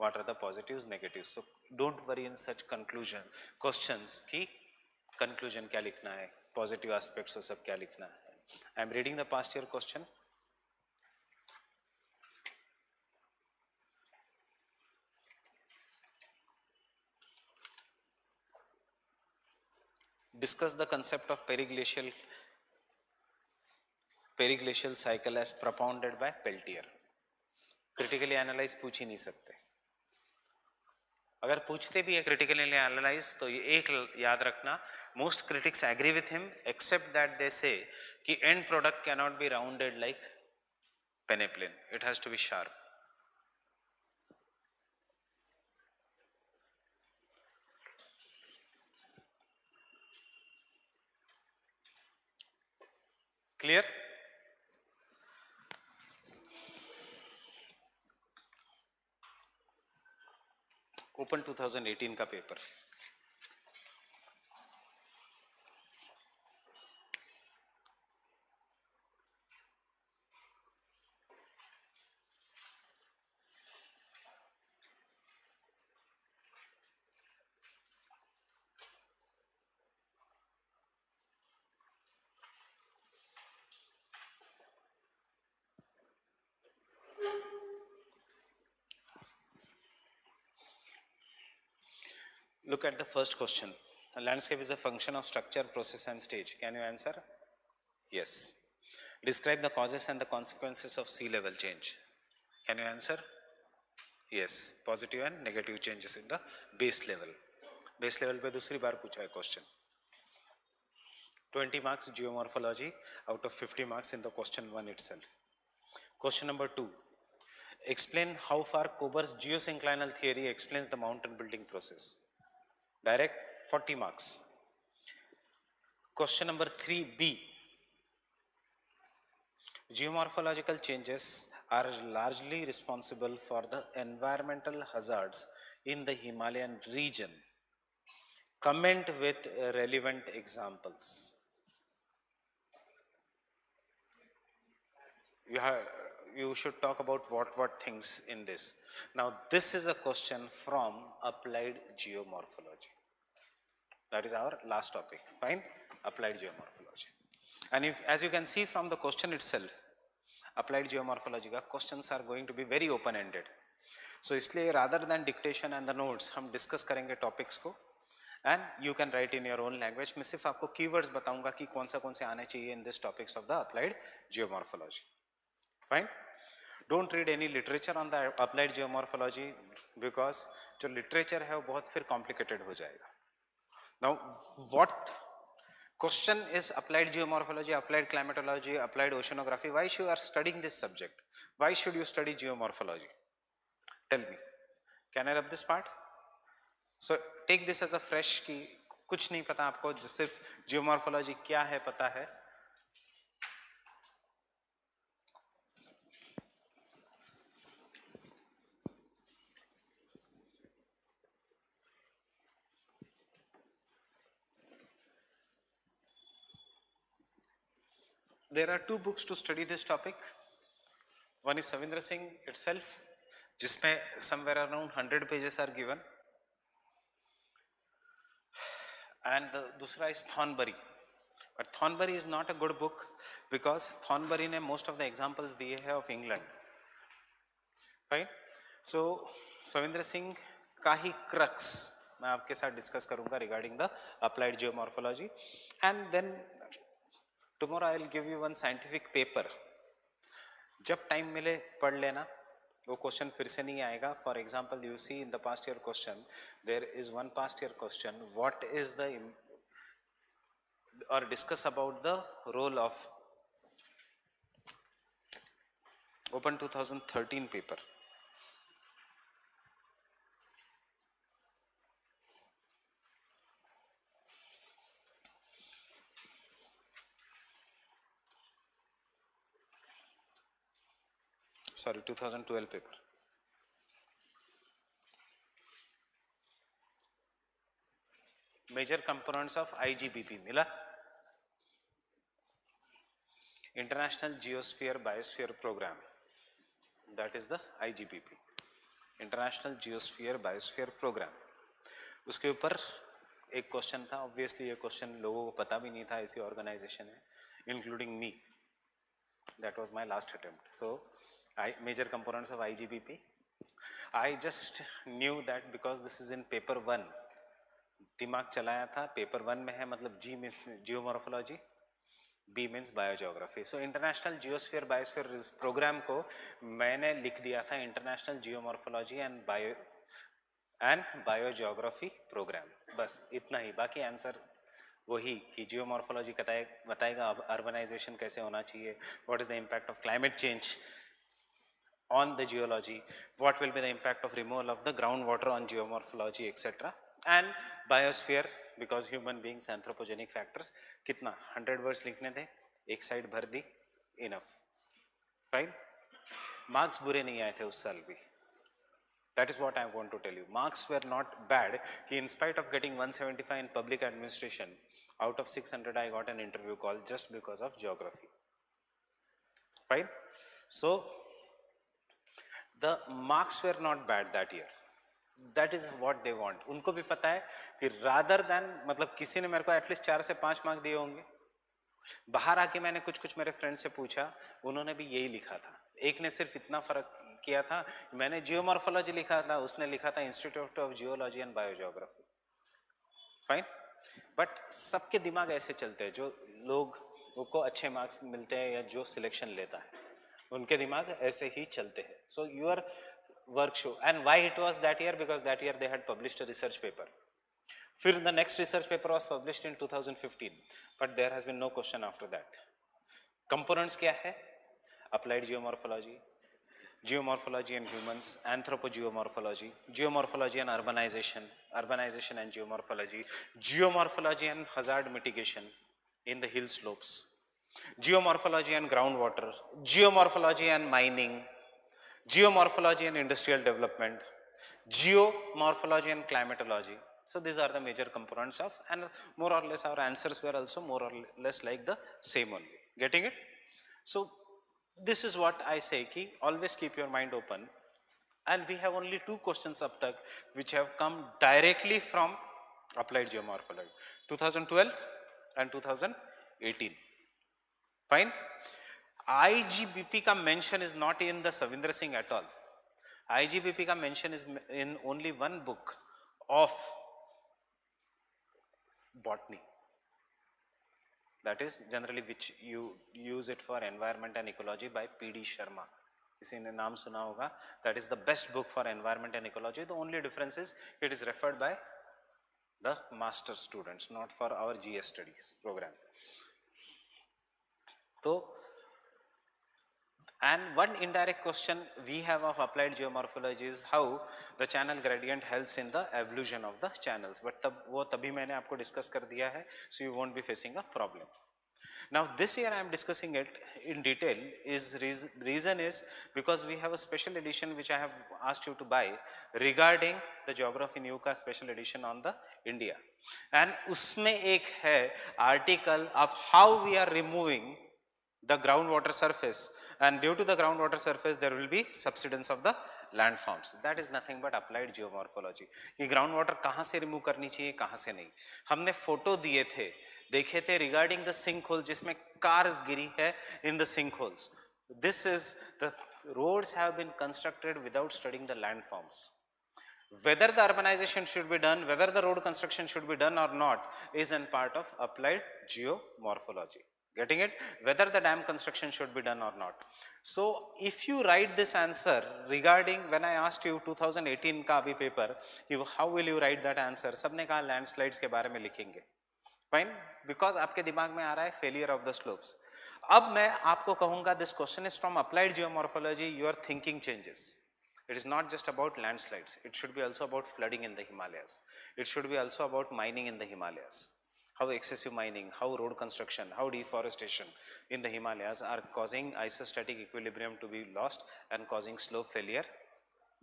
[SPEAKER 1] what are the positives negatives. So don't worry in such conclusion questions की कंक्लूजन क्या लिखना है, पॉजिटिव एस्पेक्ट्स और सब क्या लिखना है। I am reading the past year question. Discuss the concept of periglacial cycle as propounded by Peltier. Critically analyse पूछ ही नहीं सकते, अगर पूछते भी है क्रिटिकली एनालाइज तो ये एक याद रखना, most critics agree with him except that they say कि end product can not be rounded like peneplain, it has to be sharp. Clear? Open 2018 का paper. Look at the first question. The landscape is a function of structure, process and stage. Can you answer? Yes. Describe the causes and the consequences of sea level change. Can you answer? Yes. Positive and negative changes in the base level. Base level पे दूसरी बार पूछा है question. 20 marks geomorphology out of 50 marks in the question 1 itself. Question number 2. Explain how far Kober's geosynclinal theory explains the mountain building process. Direct 40 marks. Question number 3B. Geomorphological changes are largely responsible for the environmental hazards in the Himalayan region. Comment with relevant examples. You should talk about what things in this. Now this is a question from applied geomorphology. That is our last topic. Fine? Applied geomorphology. And as you can see from the question itself, applied geomorphology का questions are going to be very open ended. So इसलिए rather than dictation and the notes हम discuss करेंगे topics को, and you can write in your own language. मैं सिर्फ आपको keywords बताऊंगा कि कौन से आने चाहिए in this topics of the applied geomorphology. Fine? Don't read any literature on the applied geomorphology because जो literature है वो बहुत फिर complicated हो जाएगा. Now what question is applied geomorphology, applied climatology, applied oceanography? Why should you are studying this subject? Why should you study geomorphology? Tell me. Can I rub this part? So take this as a fresh कि कुछ नहीं पता आपको, सिर्फ geomorphology क्या है पता है. There are two books to study this topic. One is Savindra Singh itself, जिसमें somewhere around 100 pages are given, and the दूसरा is Thornbury. But Thornbury is not a good book because Thornbury ने most of the examples दिए हैं of England. Fine. So Savindra Singh का ही crux मैं आपके साथ discuss करूँगा regarding the applied geomorphology, and then tomorrow I will give you one scientific paper. जब time मिले पढ़ लेना, वो question फिर से नहीं आएगा. For example, you see in the past year question, there is one past year question. What is the or discuss about the role of Open 2013 paper. sorry 2012 paper. Major components of IGBP मिला? International Geosphere Biosphere Program, that is the IGBP, International Geosphere Biosphere Program. उसके ऊपर एक question था, obviously ये question लोगों को पता भी नहीं था ऐसी ऑर्गेनाइजेशन है, including me. That was my last attempt. So, major components of IGBP. I just knew that because this is in paper 1. दिमाग चलाया था, पेपर 1 में है, मतलब G means geomorphology, B means biogeography. So international geosphere biosphere program को मैंने लिख दिया था international geomorphology and biogeography program. बस इतना ही. बाकी आंसर वही कि जियोमॉर्फोलॉजी बताएगा अर्बनाइजेशन कैसे होना चाहिए, what is the impact of climate change on the geology, what will be the impact of removal of the groundwater on geomorphology etc. and biosphere, because human beings anthropogenic factors. कितना 100 words लिखने थे, एक side भर दी, enough. Fine. Marks बुरे नहीं आए थे उस साल भी. That is what I want to tell you. Marks were not bad. कि in spite of getting 175 in public administration, out of 600 I got an interview call just because of geography. Fine. So the marks were not bad that year. That is what they want. उनको भी पता है कि rather than, मतलब किसी ने मेरे को एटलीस्ट 4 से 5 मार्क दिए होंगे. बाहर आके मैंने कुछ मेरे फ्रेंड से पूछा, उन्होंने भी यही लिखा था. एक ने सिर्फ इतना फर्क किया था, मैंने जियोमॉर्फोलॉजी लिखा था, उसने लिखा था institute of geology and biogeography. Fine. But सबके दिमाग ऐसे चलते हैं, जो लोग को अच्छे मार्क्स मिलते हैं या जो सिलेक्शन लेता है उनके दिमाग ऐसे ही चलते हैं. So your work show. And why it was that year? Because that year they had published a research paper. फिर the next research paper was published in 2015, but there has been no question after that. Components क्या है? Applied geomorphology, geomorphology and humans, anthropogeomorphology, geomorphology and urbanization, urbanization and geomorphology, geomorphology and hazard mitigation in the hill slopes, geomorphology and groundwater, geomorphology and mining, geomorphology and industrial development, geomorphology and climatology. So these are the major components of, and more or less our answers were also more or less like the same only. Getting it? So this is what I say, ki always keep your mind open, and we have only 2 questions up tak which have come directly from applied geomorphology, 2012 and 2018. Fine. IGBP ka mention is not in the Savindra Singh at all. IGBP ka mention is in only one book of botany, that is generally which you use it for environment and ecology by P.D. Sharma. किसी ने नाम सुना होगा. That is the best book for environment and ecology. The only difference is it is referred by the master students, not for our GS studies program. So, and one indirect question we have of applied geomorphology is how the channel gradient helps in the evolution of the channels. But वो तभी मैंने आपको discuss कर दिया है, so you won't be facing a problem. Now this year I am discussing it in detail. Reason is because we have a special edition which I have asked you to buy regarding the Geography New का special edition on the India. And उसमें एक है article of how we are removing the groundwater surface, and due to the groundwater surface there will be subsidence of the landforms. That is nothing but applied geomorphology. कि groundwater कहाँ से remove करनी चाहिए, कहाँ से नहीं. हमने फोटो दिए थे, देखे थे regarding the sinkhole जिसमें कार गिरी है in the sinkholes. This is the roads have been constructed without studying the landforms. Whether the urbanization should be done, whether the road construction should be done or not is a part of applied geomorphology. Getting it? Whether the dam construction should be done or not. So if you write this answer regarding, when I asked you 2018 का अभी paper, how will you write that answer? सबने कहा landslides के बारे में लिखेंगे. Fine? Because आपके दिमाग में आ रहा है failure of the slopes. अब मैं आपको कहूँगा this question is from applied geomorphology, your thinking changes. It is not just about landslides. It should be also about flooding in the Himalayas. It should be also about mining in the Himalayas. how excessive mining, how road construction, how deforestation in the Himalayas are causing isostatic equilibrium to be lost and causing slope failure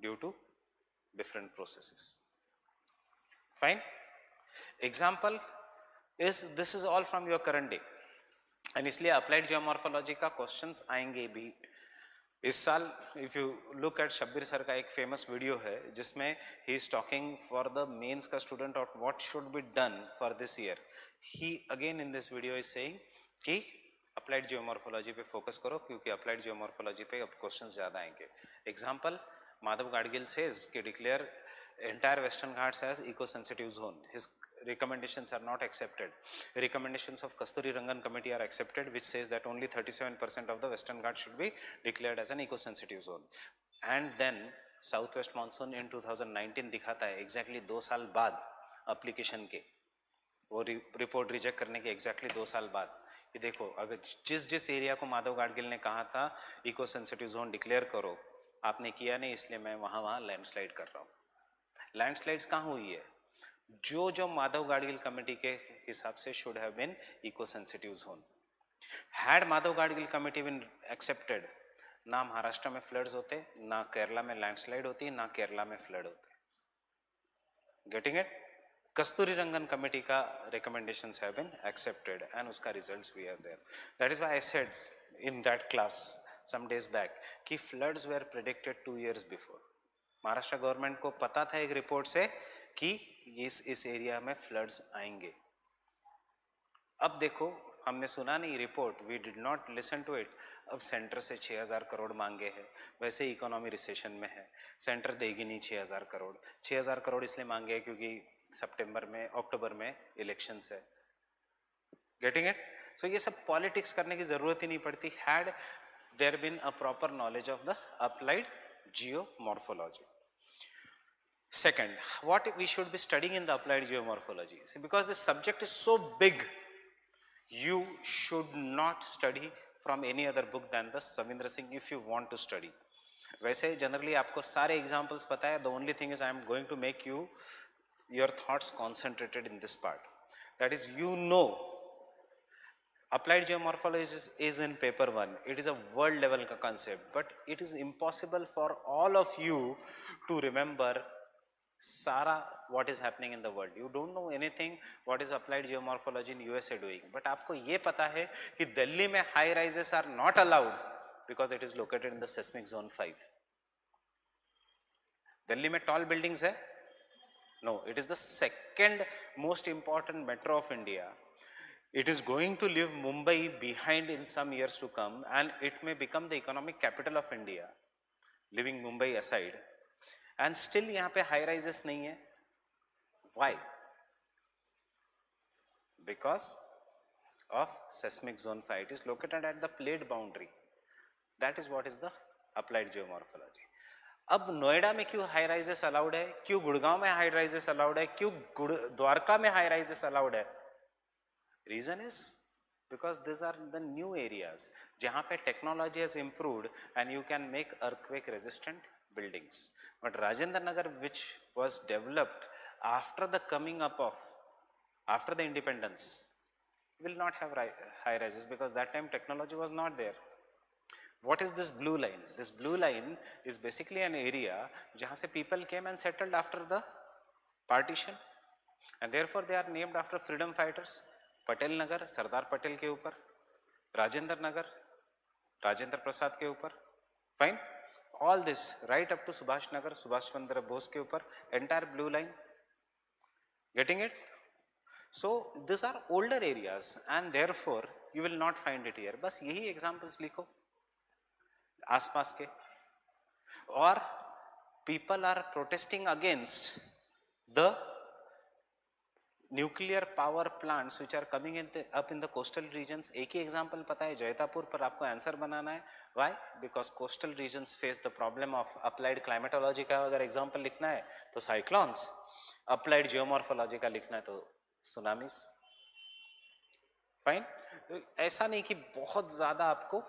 [SPEAKER 1] due to different processes. Fine. Example is this is all from your current day and इसलिए applied geomorphology का questions आएंगे भी इस साल. If you look at Shabbir sir का एक famous video है जिसमें he is talking for the mains का student of what should be done for this year. He again in this video is saying कि अप्लाइड जियोमॉर्फोलॉजी पे focus करो क्योंकि applied geomorphology पे अब क्वेश्चंस ज्यादा आएंगे. एग्जांपल, माधव गाडगिल सेज कि declare entire Western Ghats as eco sensitive zone. His recommendations are not accepted. Recommendations of Kasturi Rangan committee are accepted, which says that only 37% of the Western Ghats should be declared as an eco-sensitive zone. And then Southwest monsoon in 2019 दिखाता है exactly 2 साल बाद application के, वो report reject करने के exactly 2 साल बाद. ये देखो, अगर जिस एरिया को माधव गाडगिल ने कहा था इको सेंसिटिव जोन डिक्लेयर करो, आपने किया नहीं, इसलिए मैं वहाँ लैंडस्लाइड कर रहा हूँ. लैंडस्लाइड्स कहाँ हुई है? जो माधव गाडगिल कमेटी के हिसाब से should have been eco sensitive zone. Had Madhav Gadgil committee been accepted, ना महाराष्ट्र में फ्लड्स होते, ना केरला में लैंडस्लाइड होती, ना केरला में फ्लड होते. Getting it? Kasturi Rangan committee का recommendations have been accepted and उसका results we are there. That is why I said in that class some days back कि फ्लड्स वेर प्रेडिक्टेड 2 years बिफोर. महाराष्ट्र गवर्नमेंट को पता था एक रिपोर्ट से कि इस एरिया में फ्लड्स आएंगे. अब देखो, हमने सुना नहीं report, we did not listen to it. अब सेंटर से 6000 करोड़ मांगे हैं, वैसे इकोनॉमी रिसेशन में है, सेंटर देगी नहीं 6000 करोड़. 6000 करोड़ इसलिए मांगे हैं क्योंकि अक्टूबर में इलेक्शंस है. Getting it? सो ये सब पॉलिटिक्स करने की जरूरत ही नहीं पड़ती had there been a proper knowledge of the applied geomorphology. Second, what we should be studying in the applied geomorphology. See, because this subject is so big, you should not study from any other book than the Savindra Singh if you want to study. वैसे generally आपको सारे examples पता है. The only thing is I am going to make your thoughts concentrated in this part. That is, you know, applied geomorphology is in paper 1. It is a world level का concept, but it is impossible for all of you to remember सारा what is happening in the world. You don't know anything what is applied geomorphology in USA doing, but आपको ये पता है कि दिल्ली में high rises are not allowed because it is located in the seismic zone 5. Delhi में tall buildings है? No, it is the second most important metro of India. It is going to leave Mumbai behind in some years to come and it may become the economic capital of India, leaving Mumbai aside. And still यहाँ पे high rises नहीं है. Why? Because of seismic zone 5. It is located at the plate boundary. That is what is the applied geomorphology. अब नोएडा में क्यों high rises allowed है? क्यों गुड़गांव में high rises allowed है? क्यों द्वारका में high rises allowed है? Reason is because these are the new areas जहाँ पे technology has improved and you can make earthquake resistant buildings. But Rajendra Nagar, which was developed after the after the independence, will not have high rises because that time technology was not there. What is this blue line? This blue line is basically an area जहाँ से people came and settled after the partition and therefore they are named after freedom fighters. Patel Nagar, Sardar Patel के ऊपर, Rajendra Nagar, Rajendra Prasad के ऊपर. Fine? All this right up to Subhash Nagar, Subhash Chandra Bose के ऊपर, entire blue line. Getting it? So these are older areas and therefore you will not find it here. बस यही examples लिखो आसपास के. और people are protesting against the nuclear power plants which are coming up in the coastal regions. एक ही example पता है जैतापुर, पर आपको आंसर बनाना है. Why? Because coastal regions face the problem of applied climatology का अगर example लिखना है तो cyclones, applied geomorphology का लिखना है तो tsunamis. Fine? ऐसा नहीं कि बहुत ज़्यादा आपको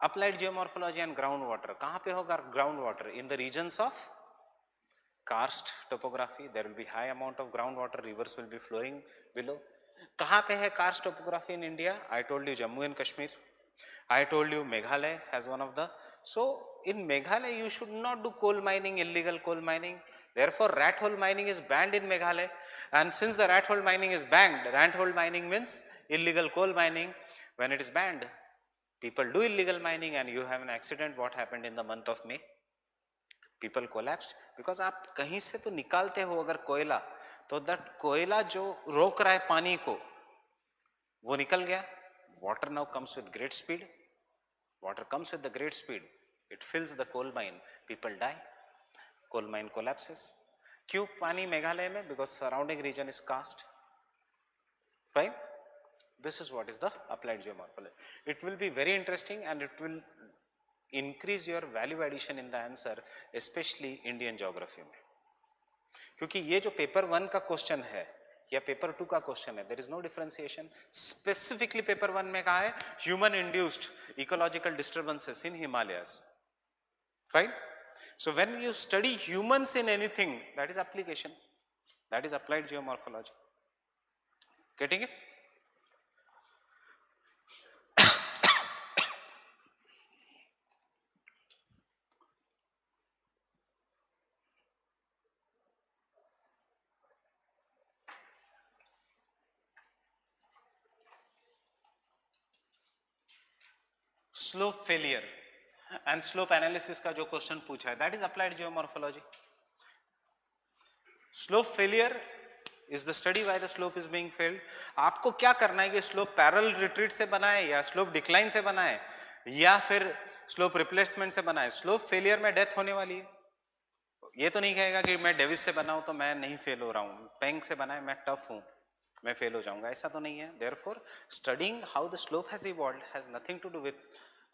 [SPEAKER 1] applied geomorphology and groundwater. कहाँ पे होगा groundwater? In the regions of karst topography, there will be high amount of groundwater, rivers will be flowing below. कहाँ पे है karst topography in India? I told you Jammu and Kashmir. I told you Meghalaya has one of the. So in Meghalaya you should not do coal mining, illegal coal mining. Therefore rat hole mining is banned in Meghalaya. And since the rat hole mining is banned, rat hole mining means illegal coal mining. When it is banned, people do illegal mining and you have an accident. What happened in the month of May? People collapsed because आप कहीं से तो निकालते हो अगर कोयला, तो that कोयला जो रोक रहा है पानी को वो निकल गया. Water now comes with great speed. Water comes with the great speed. It fills the coal mine. People die. Coal mine collapses. क्यों पानी मेघालय में? Because surrounding region is karst. Right? This is what is the applied geomorphology. It will be very interesting and it will increase your value addition in the answer, especially Indian geography में. क्योंकि ये जो paper 1 का question है या paper 2 का question है, there is no differentiation. Specifically paper 1 में कहा है human induced ecological disturbances in Himalayas. Fine? So when you study humans in anything, that is application, that is applied geomorphology. Getting it? Slope failure and slope analysis का जो question पूछा है, that is applied geomorphology. Slope failure is the study why the slope is being failed. आपको क्या करना है कि slope parallel retreat से बनाए या स्लोप डिक्लाइन से बनाए या फिर स्लोप रिप्लेसमेंट से बनाए. स्लोप फेलियर में डेथ होने वाली है. ये तो नहीं कहेगा कि मैं डेविस से बनाऊं तो मैं नहीं फेल हो रहा हूं, पेंग से बनाए मैं टफ हूं मैं फेल हो जाऊंगा, ऐसा तो नहीं है. Therefore studying how the slope has evolved has nothing to do with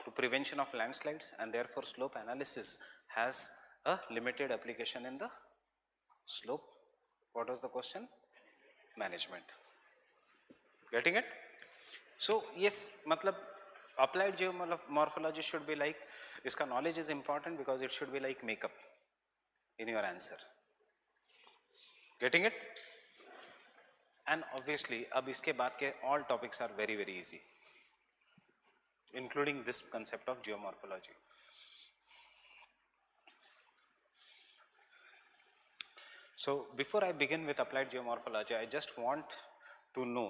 [SPEAKER 1] to prevention of landslides, and therefore slope analysis has a limited application in the slope. What was the question? Management. Getting it? So yes, matlab applied geomorphology should be like, iska knowledge is important because it should be like makeup in your answer. Getting it? And obviously ab iske baad ke all topics are very very easy, including this concept of geomorphology. So before I begin with applied geomorphology, I just want to know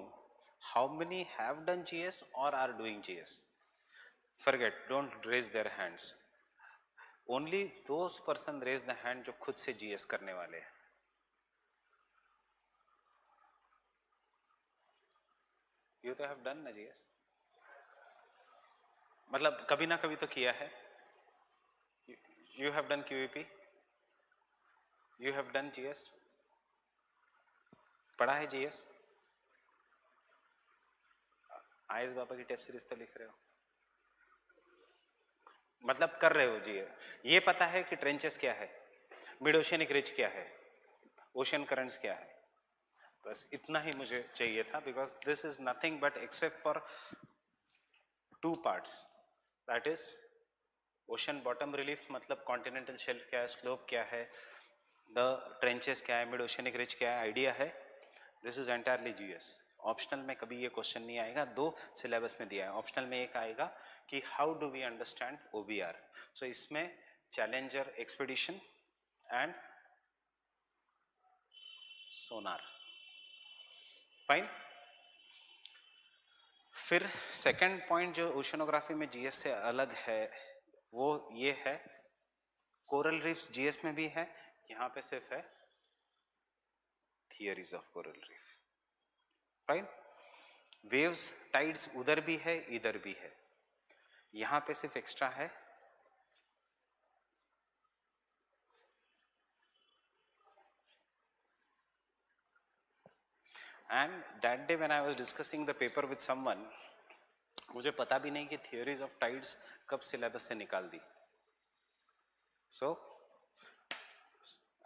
[SPEAKER 1] how many have done GS or are doing GS. Forget, don't raise their hands. Only those person raise the hand जो खुद से GS करने वाले हैं. You तो have done ना GS, मतलब कभी ना कभी तो किया है. You have done QEP, you have done GS, पढ़ा है GS. आयस बाबा की टेस्ट सीरीज तो लिख रहे हो, मतलब कर रहे हो जी. ये पता है कि ट्रेंचेस क्या है, मिड ओशियनिक रिज क्या है, ओशियन करंट्स क्या है. बस इतना ही मुझे चाहिए था, because this is nothing but except for 2 parts. That is ocean bottom relief, मतलब कॉन्टिनेंटल शेल्फ क्या है, स्लोप क्या है, द ट्रेंचेस क्या है, मिड ओशियनिक रिज क्या है, आइडिया है. This is entirely GS. Optional में कभी ये क्वेश्चन नहीं आएगा, 2 सिलेबस में दिया है. ऑप्शनल में एक आएगा कि हाउ डू वी अंडरस्टैंड ओबीआर. सो इसमें challenger expedition and Sonar. Fine. फिर सेकंड पॉइंट जो ओशनोग्राफी में जीएस से अलग है वो ये है, कोरल रीफ्स जीएस में भी है, यहाँ पे सिर्फ है theories of coral reef. Right. Waves tides उधर भी है इधर भी है, यहाँ पे सिर्फ एक्स्ट्रा है and that day when I was discussing the paper with someone, मुझे पता भी नहीं कि theories of tides कब syllabus से निकाल दी. So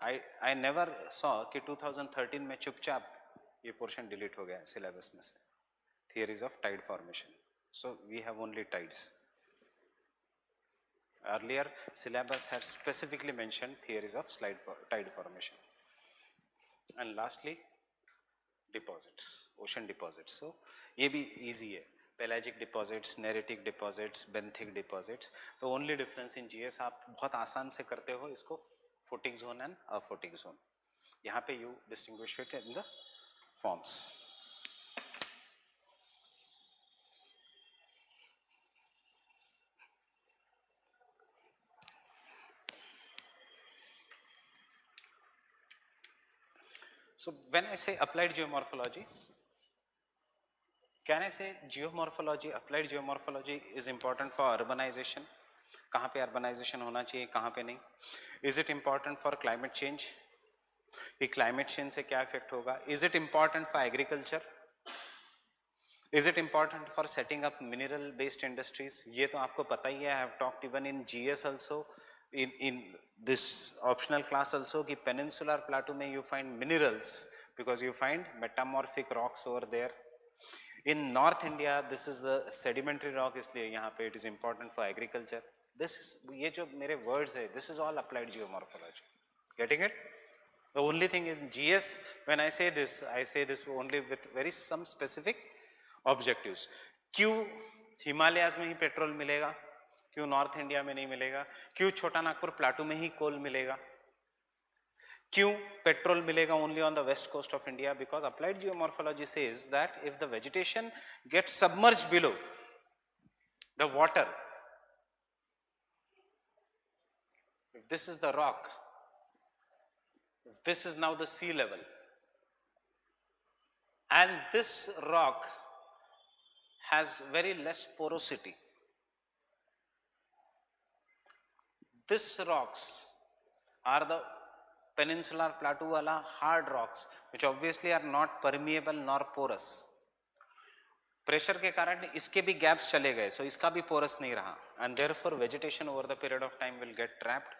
[SPEAKER 1] I never saw कि 2013 में चुपचाप ये portion delete हो गया syllabus में से, theories of tide formation. So we have only tides. Earlier syllabus had specifically mentioned theories of tide formation. And lastly deposits, ocean deposits. So ये भी इजी है. Pelagic deposits, neritic deposits, benthic deposits. तो only difference in GS आप बहुत आसान से करते हो इसको, photic zone and aphotic zone. यहाँ पे you distinguish it in the forms. So when I say applied geomorphology, can I say geomorphology, applied geomorphology is important for urbanization? कहाँ पे urbanization होना चाहिए, कहाँ पे नहीं? Is it important for climate change? कि climate change से क्या effect होगा? Is it important for agriculture? Is it important for setting up mineral based industries? ये तो आपको पता ही है. I have talked even in GS also, in this optional class also, कि peninsular plateau में you find minerals because you find metamorphic rocks over there. In North India, this is the sedimentary rock, इसलिए यहाँ पे it is important for agriculture. This is, ये जो मेरे words है, this is all applied geomorphology. Getting it? The only thing in GS, when I say this only with very some specific objectives. क्यों हिमालयाज में ही petrol मिलेगा, क्यों north India में नहीं मिलेगा, क्यों छोटा नागपुर प्लाटू में ही कोल मिलेगा, क्यों पेट्रोल मिलेगा only on the west coast of India? Because applied geomorphology says that if the vegetation gets submerged below the water, if this is the rock, if this is now the sea level, and this rock has very less porosity, these rocks are the peninsular plateau wala hard rocks which obviously are not permeable nor porous. Pressure के कारण इसके भी gaps चले गए, सो इसका भी porous नहीं रहा, and therefore vegetation over the period of time will get trapped.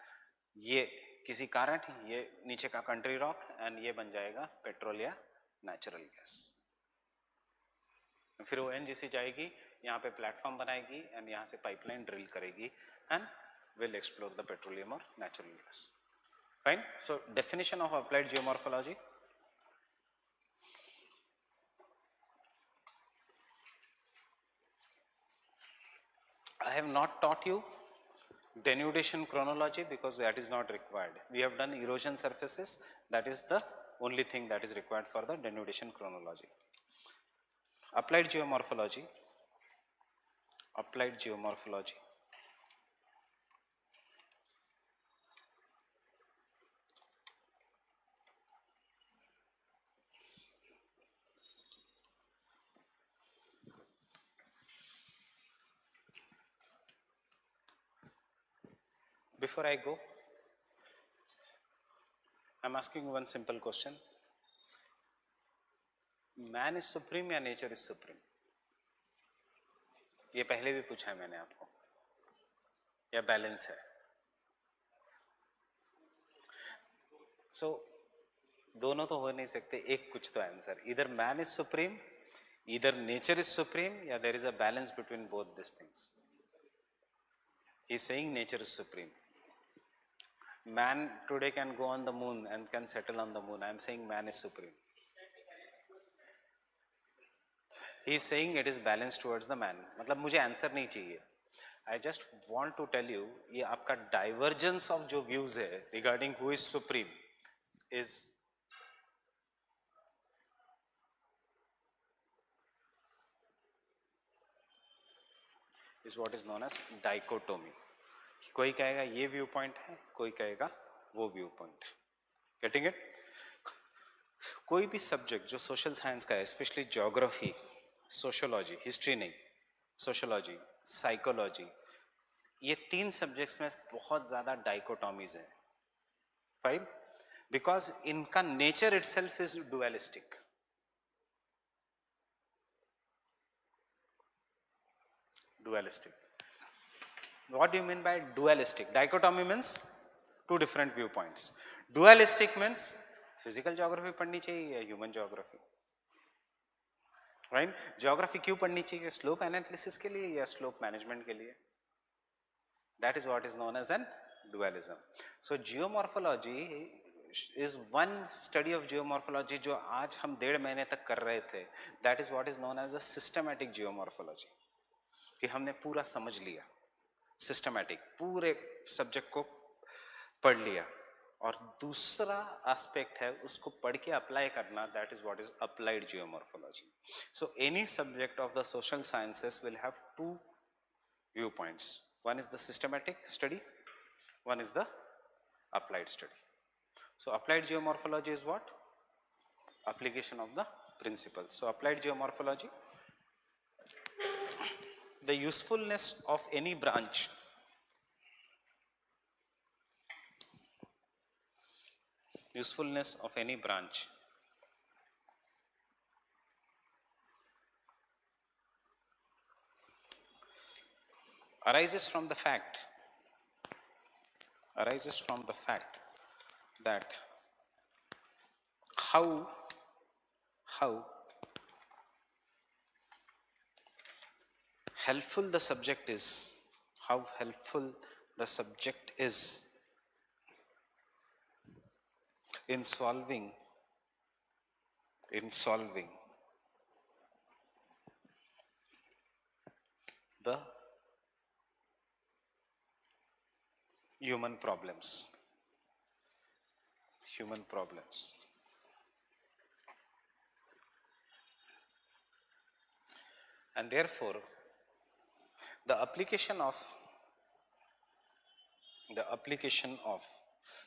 [SPEAKER 1] ये किसी कारण ये नीचे का कंट्री रॉक एंड ये बन जाएगा पेट्रोल या नेचुरल गैस. फिर ओएनजीसी जाएगी, यहाँ पे प्लेटफॉर्म बनाएगी एंड यहाँ से पाइपलाइन ड्रिल करेगी and will explore the petroleum और natural gas. Fine. So definition of applied geomorphology. I have not taught you denudation chronology because that is not required. We have done erosion surfaces. That is the only thing that is required for the denudation chronology. Applied geomorphology. Applied geomorphology. Before I go, I am asking one simple question. Man is supreme या nature is supreme? ये पहले भी पूछा है मैंने आपको, या balance है? So दोनों तो हो नहीं सकते, एक कुछ तो answer. Either man is supreme, either nature is supreme, या there is a balance between both these things. He is saying nature is supreme. Man today can go on the moon and can settle on the moon. I am saying man is supreme. He is saying it is balanced towards the man. मतलब मुझे answer नहीं चाहिए. I just want to tell you, ये आपका divergence of जो views है regarding who is supreme is what is known as dichotomy. कोई कहेगा ये व्यू पॉइंट है, कोई कहेगा वो व्यू पॉइंट है. Getting it? कोई भी सब्जेक्ट जो सोशल साइंस का है, स्पेशली ज्योग्राफी, सोशियोलॉजी, हिस्ट्री नहीं, सोशियोलॉजी, साइकोलॉजी, ये तीन सब्जेक्ट्स में बहुत ज़्यादा डाइकोटॉमीज हैं. फाइन? बिकॉज इनका nature itself is dualistic. Dualistic. What do you mean by dualistic? Dichotomy means two different viewpoints. Dualistic means physical geography पढ़नी चाहिए या human geography? Right? Geography क्यों पढ़नी चाहिए? Slope analysis के लिए या slope management के लिए? That is what is known as an dualism. So geomorphology is one study of geomorphology जो आज हम 1.5 महीने तक कर रहे थे, that is what is known as a systematic geomorphology, कि हमने पूरा समझ लिया, systematic, पूरे सब्जेक्ट को पढ़ लिया, और दूसरा एस्पेक्ट है उसको पढ़ के अप्लाई करना, that is what is applied geomorphology. So any subject of the social sciences will have two viewpoints. One is the systematic study, one is the applied study. So applied geomorphology is what? Application of the principles. So applied geomorphology, the usefulness of any branch arises from the fact that how helpful the subject is, in solving the human problems. And therefore the application of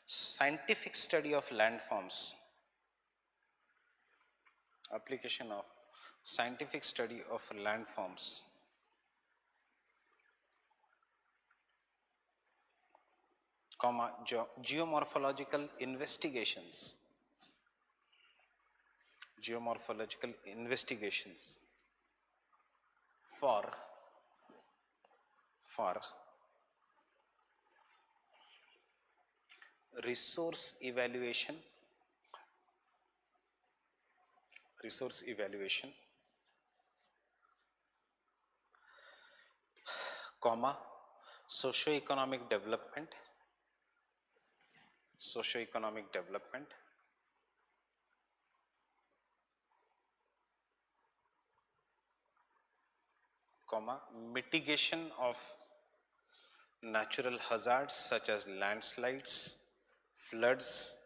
[SPEAKER 1] scientific study of landforms, comma geomorphological investigations for resource evaluation, comma socio-economic development, comma mitigation of natural hazards such as landslides, floods,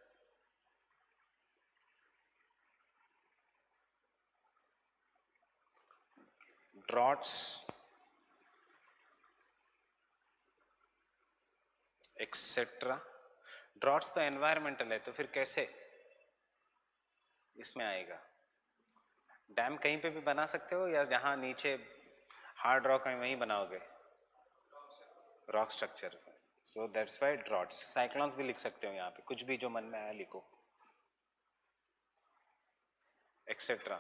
[SPEAKER 1] droughts, etc. Droughts तो environmental है, तो फिर कैसे इसमें आएगा? Dam कहीं पे भी बना सकते हो, या जहां नीचे हार्ड रॉक है वहीं बनाओगे? Rock structure. So that's why droughts. Cyclones भी लिख सकते हो यहाँ पे, कुछ भी जो मन में आया लिखो, etcetera,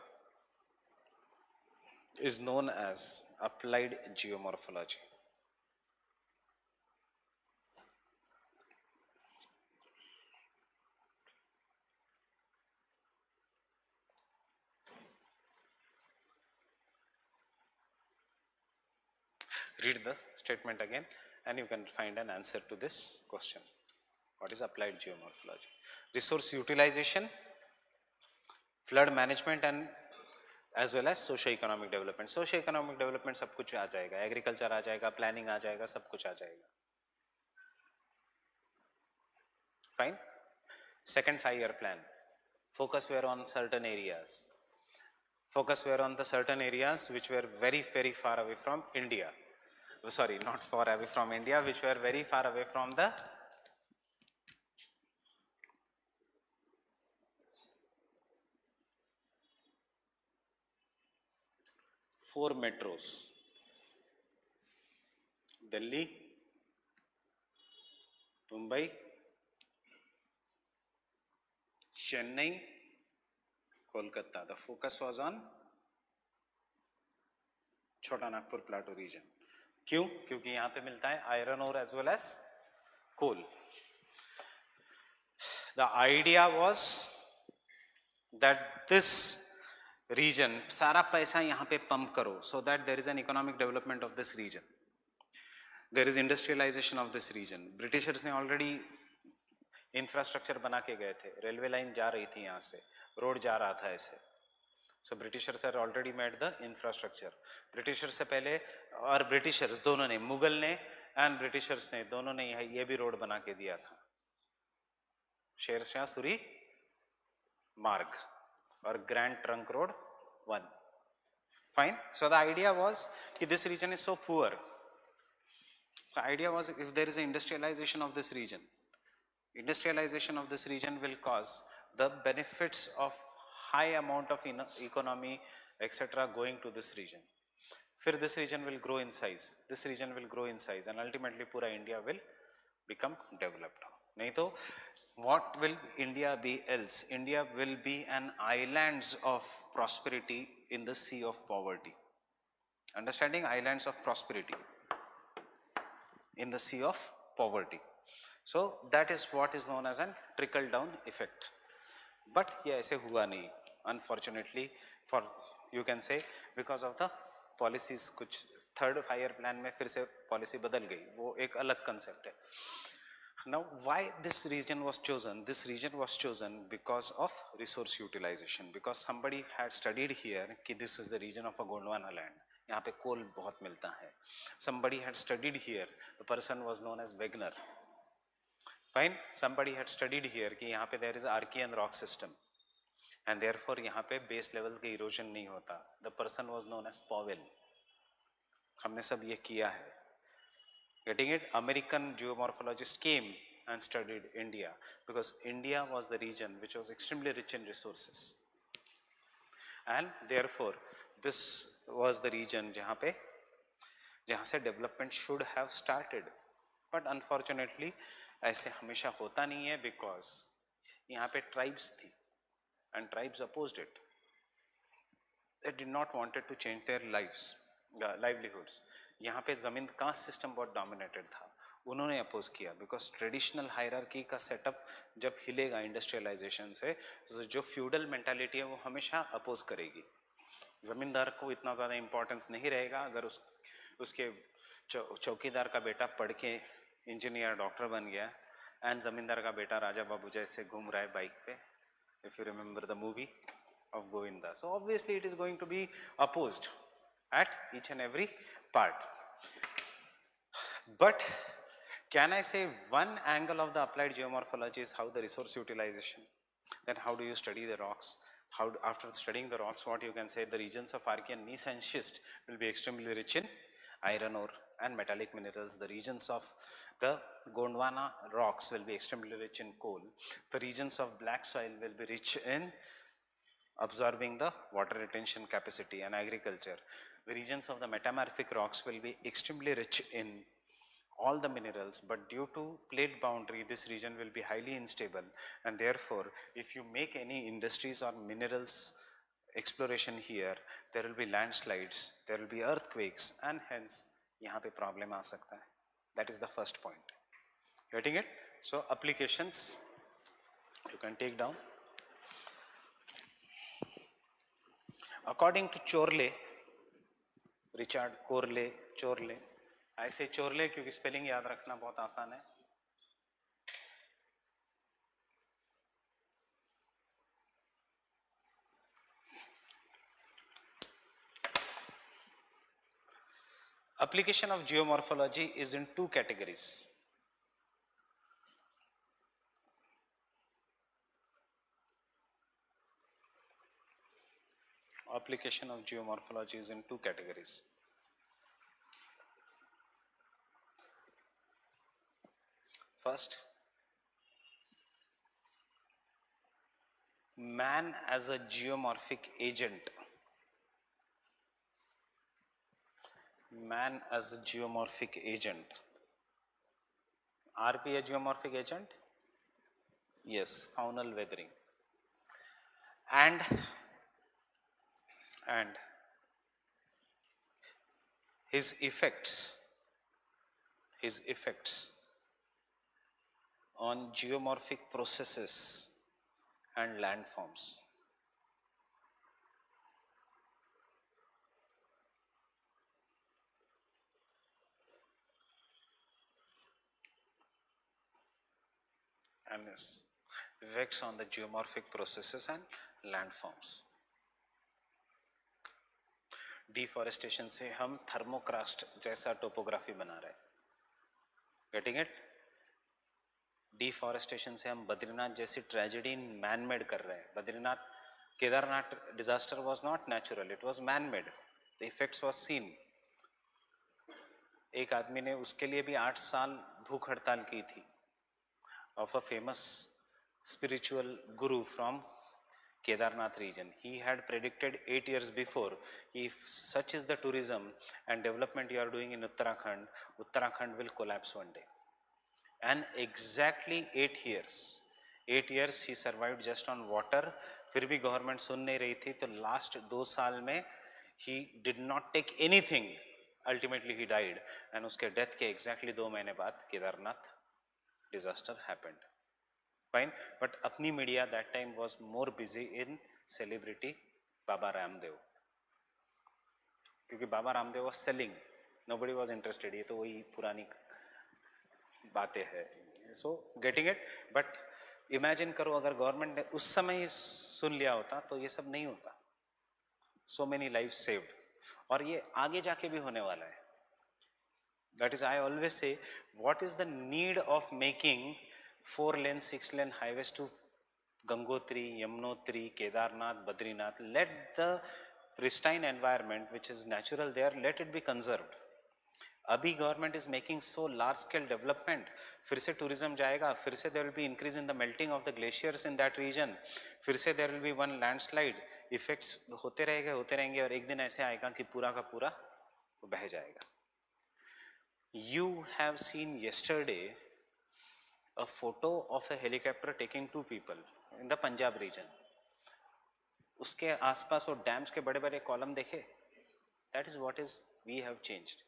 [SPEAKER 1] is known as applied geomorphology. Read the statement again and you can find an answer to this question. What is applied geomorphology? Resource utilization, flood management and as well as socio-economic development. Socio-economic development सब कुछ आ जाएगा, agriculture आ जाएगा, planning आ जाएगा, सब कुछ आ जाएगा. Fine. Second 5-year plan. Focus were on certain areas. Focus were on the certain areas which were very, very far away from India. Sorry, not far away from India, which were very far away from the four metros: Delhi, Mumbai, Chennai, Kolkata. The focus was on Chota Nagpur Plateau region. क्यों? क्योंकि यहाँ पे मिलता है iron और as well as coal. The idea was that this region, सारा पैसा यहाँ पे पंप करो so that there is an economic development of this region, there is industrialization of this region. Britishers ने ऑलरेडी इंफ्रास्ट्रक्चर बना के गए थे, रेलवे लाइन जा रही थी यहाँ से, रोड जा रहा था ऐसे. So Britishers are already made the infrastructure. Britishers से पहले, और ब्रिटिशर्स दोनों ने, मुगल ने एंड ब्रिटिशर्स ने दोनों ने ये भी रोड बना के दिया था, शेरशाह सूरी मार्ग और grand trunk road 1. Fine. So the idea was that this region is so poor. The idea was if there is an industrialization of this region will cause the benefits of high amount of economy, etc. going to this region. Then this region will grow in size. And ultimately pura India will become developed. Nahi to, what will India be else? India will be an islands of prosperity in the sea of poverty. Understanding? Islands of prosperity in the sea of poverty. So that is what is known as a trickle down effect. But ये ऐसे हुआ नहीं, unfortunately, for you can say because of the policies. कुछ third 5-year plan में फिर से policy बदल गई, वो एक अलग concept है. Now, why this region was chosen? This region was chosen because of resource utilization. Because somebody had studied here कि this is the region of a Gondwana land. यहाँ पे coal बहुत मिलता है. Somebody had studied here. The person was known as Wegener. Fine. Somebody had studied here कि यहाँ पे there is Archean rock system, and therefore यहाँ पे base level के erosion नहीं होता. The person was known as Powell. हमने सब ये किया है. Getting it? American geomorphologist came and studied India because India was the region which was extremely rich in resources, and therefore this was the region जहाँ से development should have started. But unfortunately ऐसे हमेशा होता नहीं है because यहाँ पे tribes थी and tribes opposed it. They did not wanted to change their livelihoods. यहाँ पे जमीन कास्ट सिस्टम बहुत डोमिनेटेड था, उन्होंने अपोज किया बिकॉज ट्रेडिशनल हायरार्की का सेटअप जब हिलेगा इंडस्ट्रियलाइजेशन से, जो फ्यूडल मेंटालिटी है वो हमेशा अपोज करेगी. जमींदार को इतना ज़्यादा इंपॉर्टेंस नहीं रहेगा अगर उसके चौकीदार का बेटा पढ़ के इंजीनियर डॉक्टर बन गया एंड जमींदार का बेटा राजा बाबू जैसे घूम रहा है बाइक पे. If you remember the movie of Govinda, so obviously it is going to be opposed at each and every part. But can I say one angle of the applied geomorphology is how the resource utilization, then how do you study the rocks? How after studying the rocks, what you can say, the regions of Archean gneiss and schist will be extremely rich in iron ore and metallic minerals. The regions of the Gondwana rocks will be extremely rich in coal. The regions of black soil will be rich in absorbing the water retention capacity and agriculture. The regions of the metamorphic rocks will be extremely rich in all the minerals, but due to plate boundary this region will be highly unstable, and therefore if you make any industries or minerals exploration here, there will be landslides, there will be earthquakes, and hence यहाँ पे problem आ सकता है. That is the first point. Getting it? So applications you can take down. According to Chorley, Richard कोरले, चोरले, ऐसे चोरले क्योंकि spelling याद रखना बहुत आसान है. Application of geomorphology is in two categories. Application of geomorphology is in two categories. First, man as a geomorphic agent. Man as a geomorphic agent. RP a geomorphic agent? Yes, faunal weathering. And his effects on geomorphic processes and landforms. and its effects on the geomorphic processes and landforms. Deforestation से हम थर्मोक्रास्ट जैसा topography बना रहे हैं, getting it? Deforestation से हम बद्रीनाथ जैसी tragedy man made कर रहे हैं. Badrinath Kedarnath disaster was not natural, it was man made. The effects was scene. एक आदमी ने उसके लिए भी 8 साल भूख हड़ताल की थी, of a famous spiritual Guru from Kedarnath region. He had predicted 8 years before, if such is the tourism and development you are doing in Uttarakhand, Uttarakhand will collapse one day. And exactly 8 years. 8 years he survived just on water. फिर भी government सुन नहीं रही थी, तो last 2 साल में he did not take anything. Ultimately he died. And उसके death के exactly 2 महीने बाद Kedarnath disaster happened. Fine, but अपनी media that time was more busy in celebrity Baba Ramdev, क्योंकि Baba Ramdev was selling, nobody was interested. ये तो वही पुरानी बातें हैं. So getting it, but imagine करो अगर गवर्नमेंट ने उस समय ही सुन लिया होता तो ये सब नहीं होता. So many lives saved, और ये आगे जाके भी होने वाला है. That is, I always say, what is the need of making 4-lane, 6-lane highways to Gangotri, Yamunotri, Kedarnath, Badrinath? Let the pristine environment which is natural there, let it be conserved. अभी government is making so large scale development, फिर से tourism जाएगा, फिर से there will be increase in the melting of the glaciers in that region, फिर से there will be one landslide. Effects होते रहेंगे और एक दिन ऐसे आएगा कि पूरा का पूरा बह जाएगा. You have seen yesterday a photo of a helicopter taking 2 people in the Punjab region. उसके आसपास और डैम्स के बड़े बड़े कॉलम देखे. That is what is we have changed.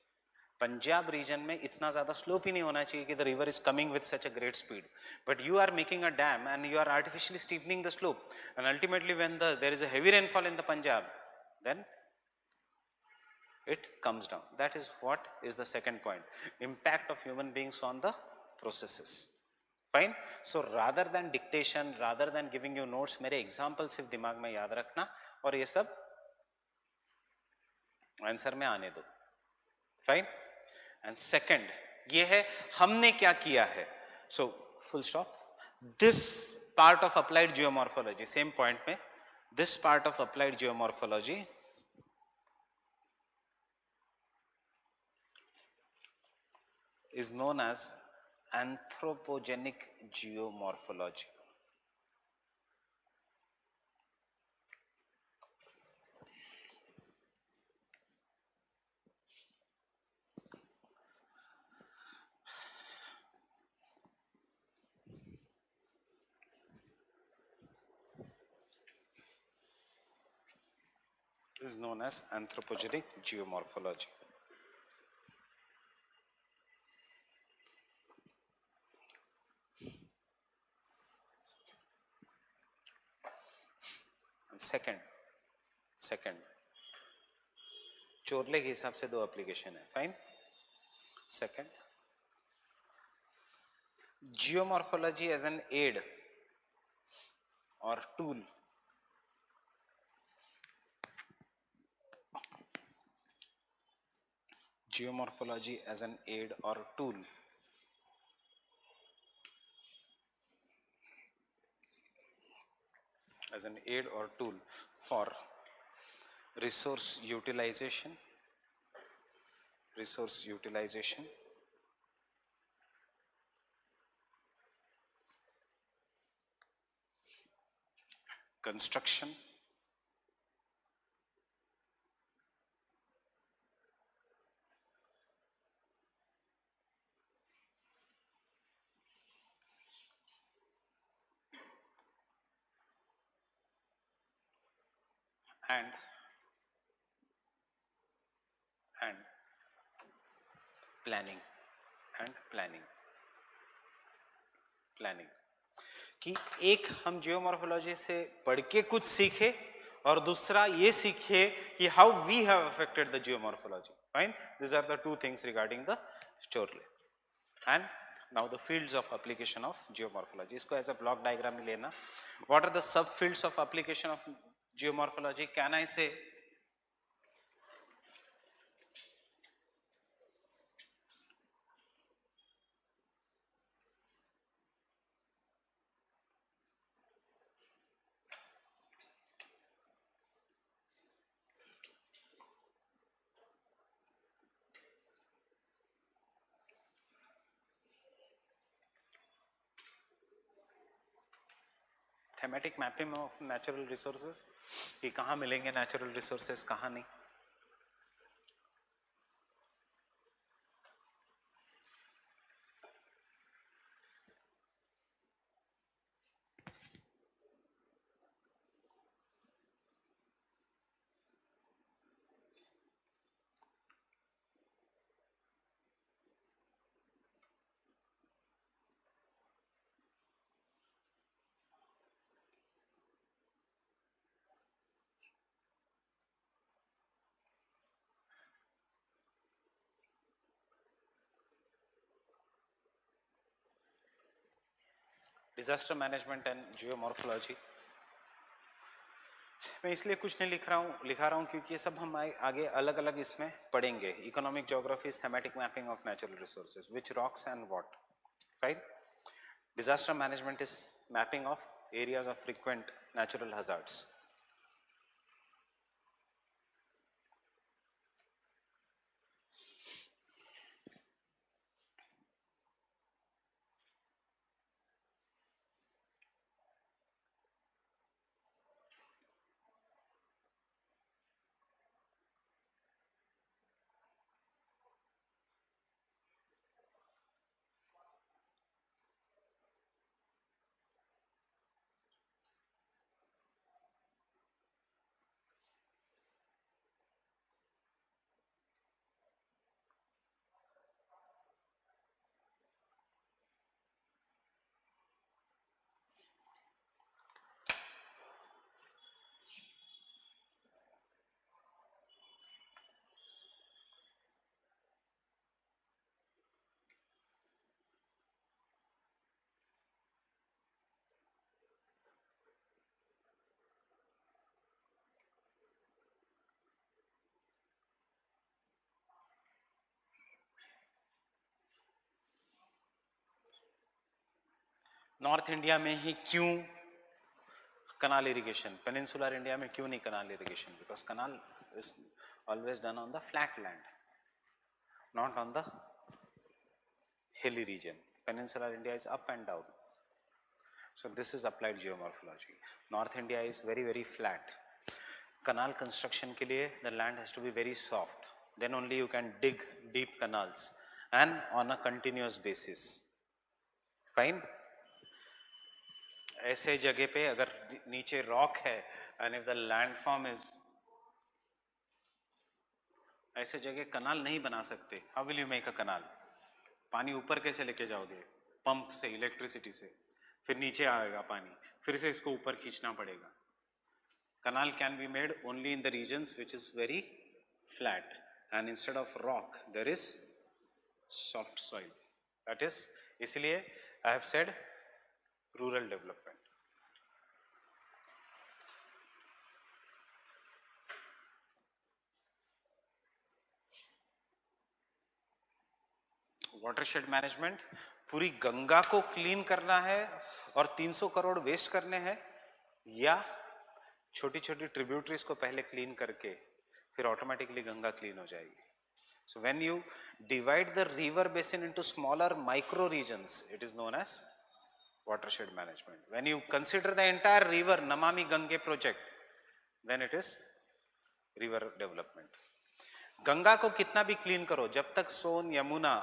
[SPEAKER 1] Punjab region में इतना ज़्यादा स्लोप ही नहीं होना चाहिए कि the river is coming with such a great speed. But you are making a dam and you are artificially steepening the slope. And ultimately when there is a heavy rainfall in the Punjab, then it comes down. That is what is the second point. Impact of human beings on the processes. Fine. So rather than dictation, rather than giving you notes, मेरे example सिर्फ दिमाग में याद रखना और ये सब answer में आने दो. फाइन. एंड सेकंड ये है हमने क्या किया है. So full stop. This part of applied geomorphology, same point में, this part of applied geomorphology is known as anthropogenic geomorphology. Is known as anthropogenic geomorphology. Second Chorley के हिसाब से 2 एप्लीकेशन है. Fine. Second, geomorphology as an aid और tool. Geomorphology as an aid और tool. As an aid or tool for resource utilization, construction, and planning कि एक हम geomorphology से पढ़ के कुछ सीखे और दूसरा ये सीखे कि how we have affected the geomorphology. Fine. This are the 2 things regarding the Chorley. And Now the fields of application of geomorphology, इसको as a block diagram में लेना. What are the subfields of application of geomorphology? Can I say thematic mapping of natural resources, कि कहाँ मिलेंगे natural resources, कहाँ नहीं. Disaster management and geomorphology. मैं इसलिए कुछ नहीं लिखा रहा हूँ क्योंकि ये सब हम आगे अलग अलग इसमें पढ़ेंगे. Economic geography is thematic mapping of natural resources, which rocks and what. Fine. Disaster management is mapping of areas of frequent natural hazards. North India में ही क्यों कनाल इरिगेशन, पेनिनसुलर इंडिया में क्यों नहीं canal irrigation? Because canal is always done on the flat land, not on the hilly region. Peninsular India is up and down. So this is applied geomorphology. North India is very very flat. Canal construction के लिए the land has to be very soft. Then only you can dig deep canals and on a continuous basis. Fine. ऐसे जगह पे अगर नीचे rock है and if the landform is, ऐसे जगह कनाल नहीं बना सकते. How will you make a canal? पानी ऊपर कैसे लेके जाओगे? पंप से, इलेक्ट्रिसिटी से, फिर नीचे आएगा पानी, फिर से इसको ऊपर खींचना पड़ेगा. Canal can be made only in the regions which is very flat, and instead of rock there is soft soil. That is, इसलिए I have said rural development. Watershed management, पूरी गंगा को क्लीन करना है और 300 करोड़ वेस्ट करने हैं, या छोटी छोटी ट्रिब्यूटरीज को पहले क्लीन करके फिर ऑटोमेटिकली गंगा क्लीन हो जाएगी. So when you divide the river basin into smaller micro regions, it is known as watershed management. When you consider the entire river Namami Gange project, then it is river development. Ganga को कितना भी clean करो, जब तक सोन, यमुना,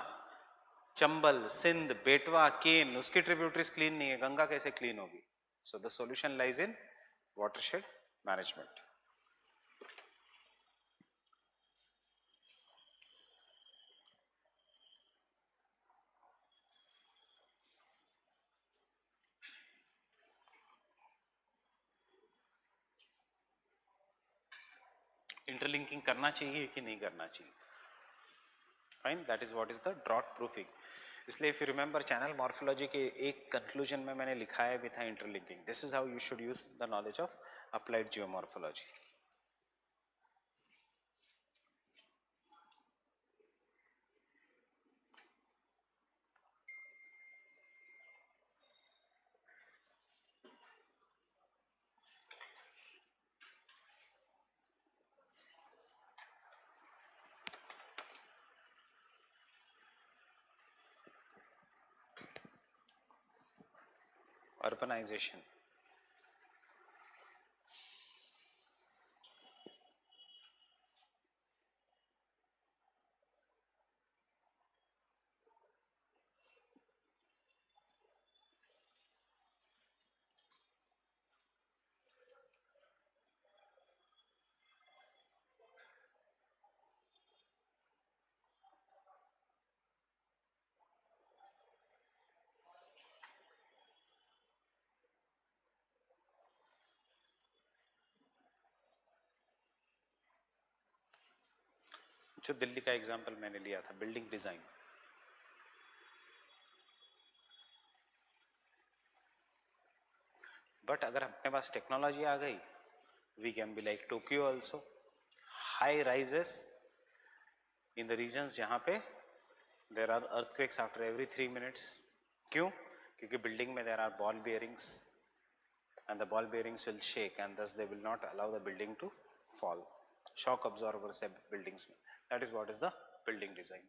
[SPEAKER 1] चंबल, सिंध, बेटवा, केन, उसकी tributaries clean नहीं है, गंगा कैसे क्लीन होगी? So the solution lies in watershed management. Interlinking करना चाहिए कि नहीं करना चाहिए? Fine. That is what is the drought proofing. इसलिए if you remember channel morphology के एक कंक्लूजन में मैंने लिखा है भी था interlinking. This is how you should use the knowledge of applied geomorphology. Urbanization. जो दिल्ली का एग्जाम्पल मैंने लिया था, बिल्डिंग डिजाइन. बट अगर अपने पास टेक्नोलॉजी आ गई, we can be like Tokyo also. High rises in the regions जहाँ पे there are earthquakes after every 3 minutes. क्यों? क्योंकि बिल्डिंग में there are ball bearings and the ball bearings will shake and thus they will not allow the building to fall. Shock absorbers है buildings में. That is what is the building design.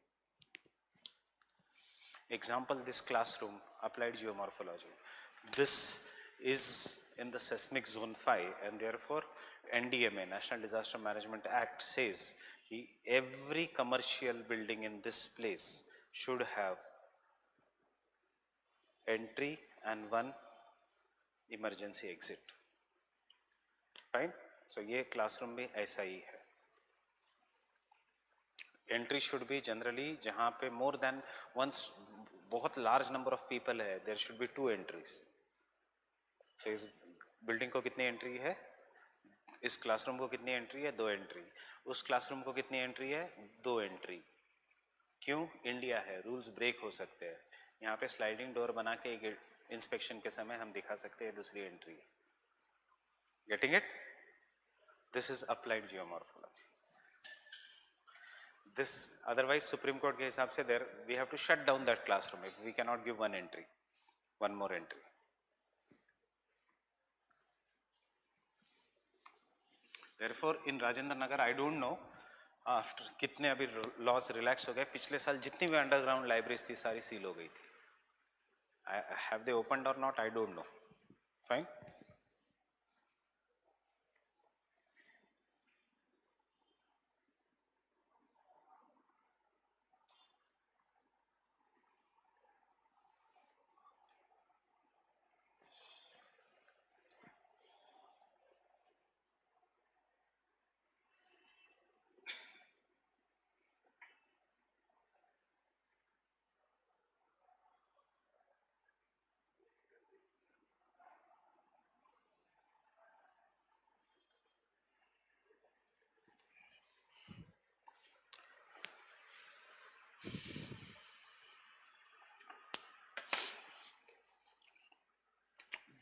[SPEAKER 1] Example, this classroom, applied geomorphology. This is in the seismic zone 5 and therefore NDMA, National Disaster Management Act, says every commercial building in this place should have entry and one emergency exit. Fine. So ये classroom भी ऐसा ही है. Entry should be generally जहाँ पे more than once बहुत large number of people है, there should be 2 entries. सो इस building को कितनी एंट्री है, इस क्लासरूम को कितनी एंट्री है, 2 एंट्री. उस क्लासरूम को कितनी एंट्री है, 2 एंट्री. क्यों? इंडिया है, रूल्स ब्रेक हो सकते हैं. यहाँ पे स्लाइडिंग डोर बना के इंस्पेक्शन के समय हम दिखा सकते हैं दूसरी entry. Getting it? This is applied geomorphology. This otherwise supreme court के हिसाब से there we have to shut down that classroom if we can not give one more entry. Therefore in Rajendra Nagar I don't know after कितने अभी loss relax हो गए. पिछले साल जितनी भी अंडरग्राउंड लाइब्रेरीज थी सारी सील हो गई थी. Have they opened or not? I don't know. Fine.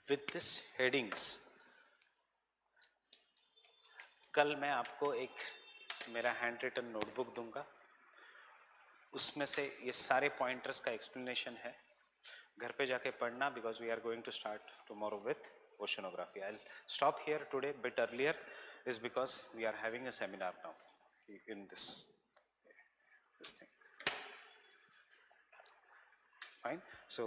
[SPEAKER 1] With this headings, कल मैं आपको एक मेरा हैंड रिटन नोटबुक दूंगा. उसमें से ये सारे पॉइंटर्स का एक्सप्लेनेशन है. घर पे जाके पढ़ना, because we are going to start tomorrow with oceanography. I will stop here today bit earlier is because we are having a seminar now in this thing. Fine. So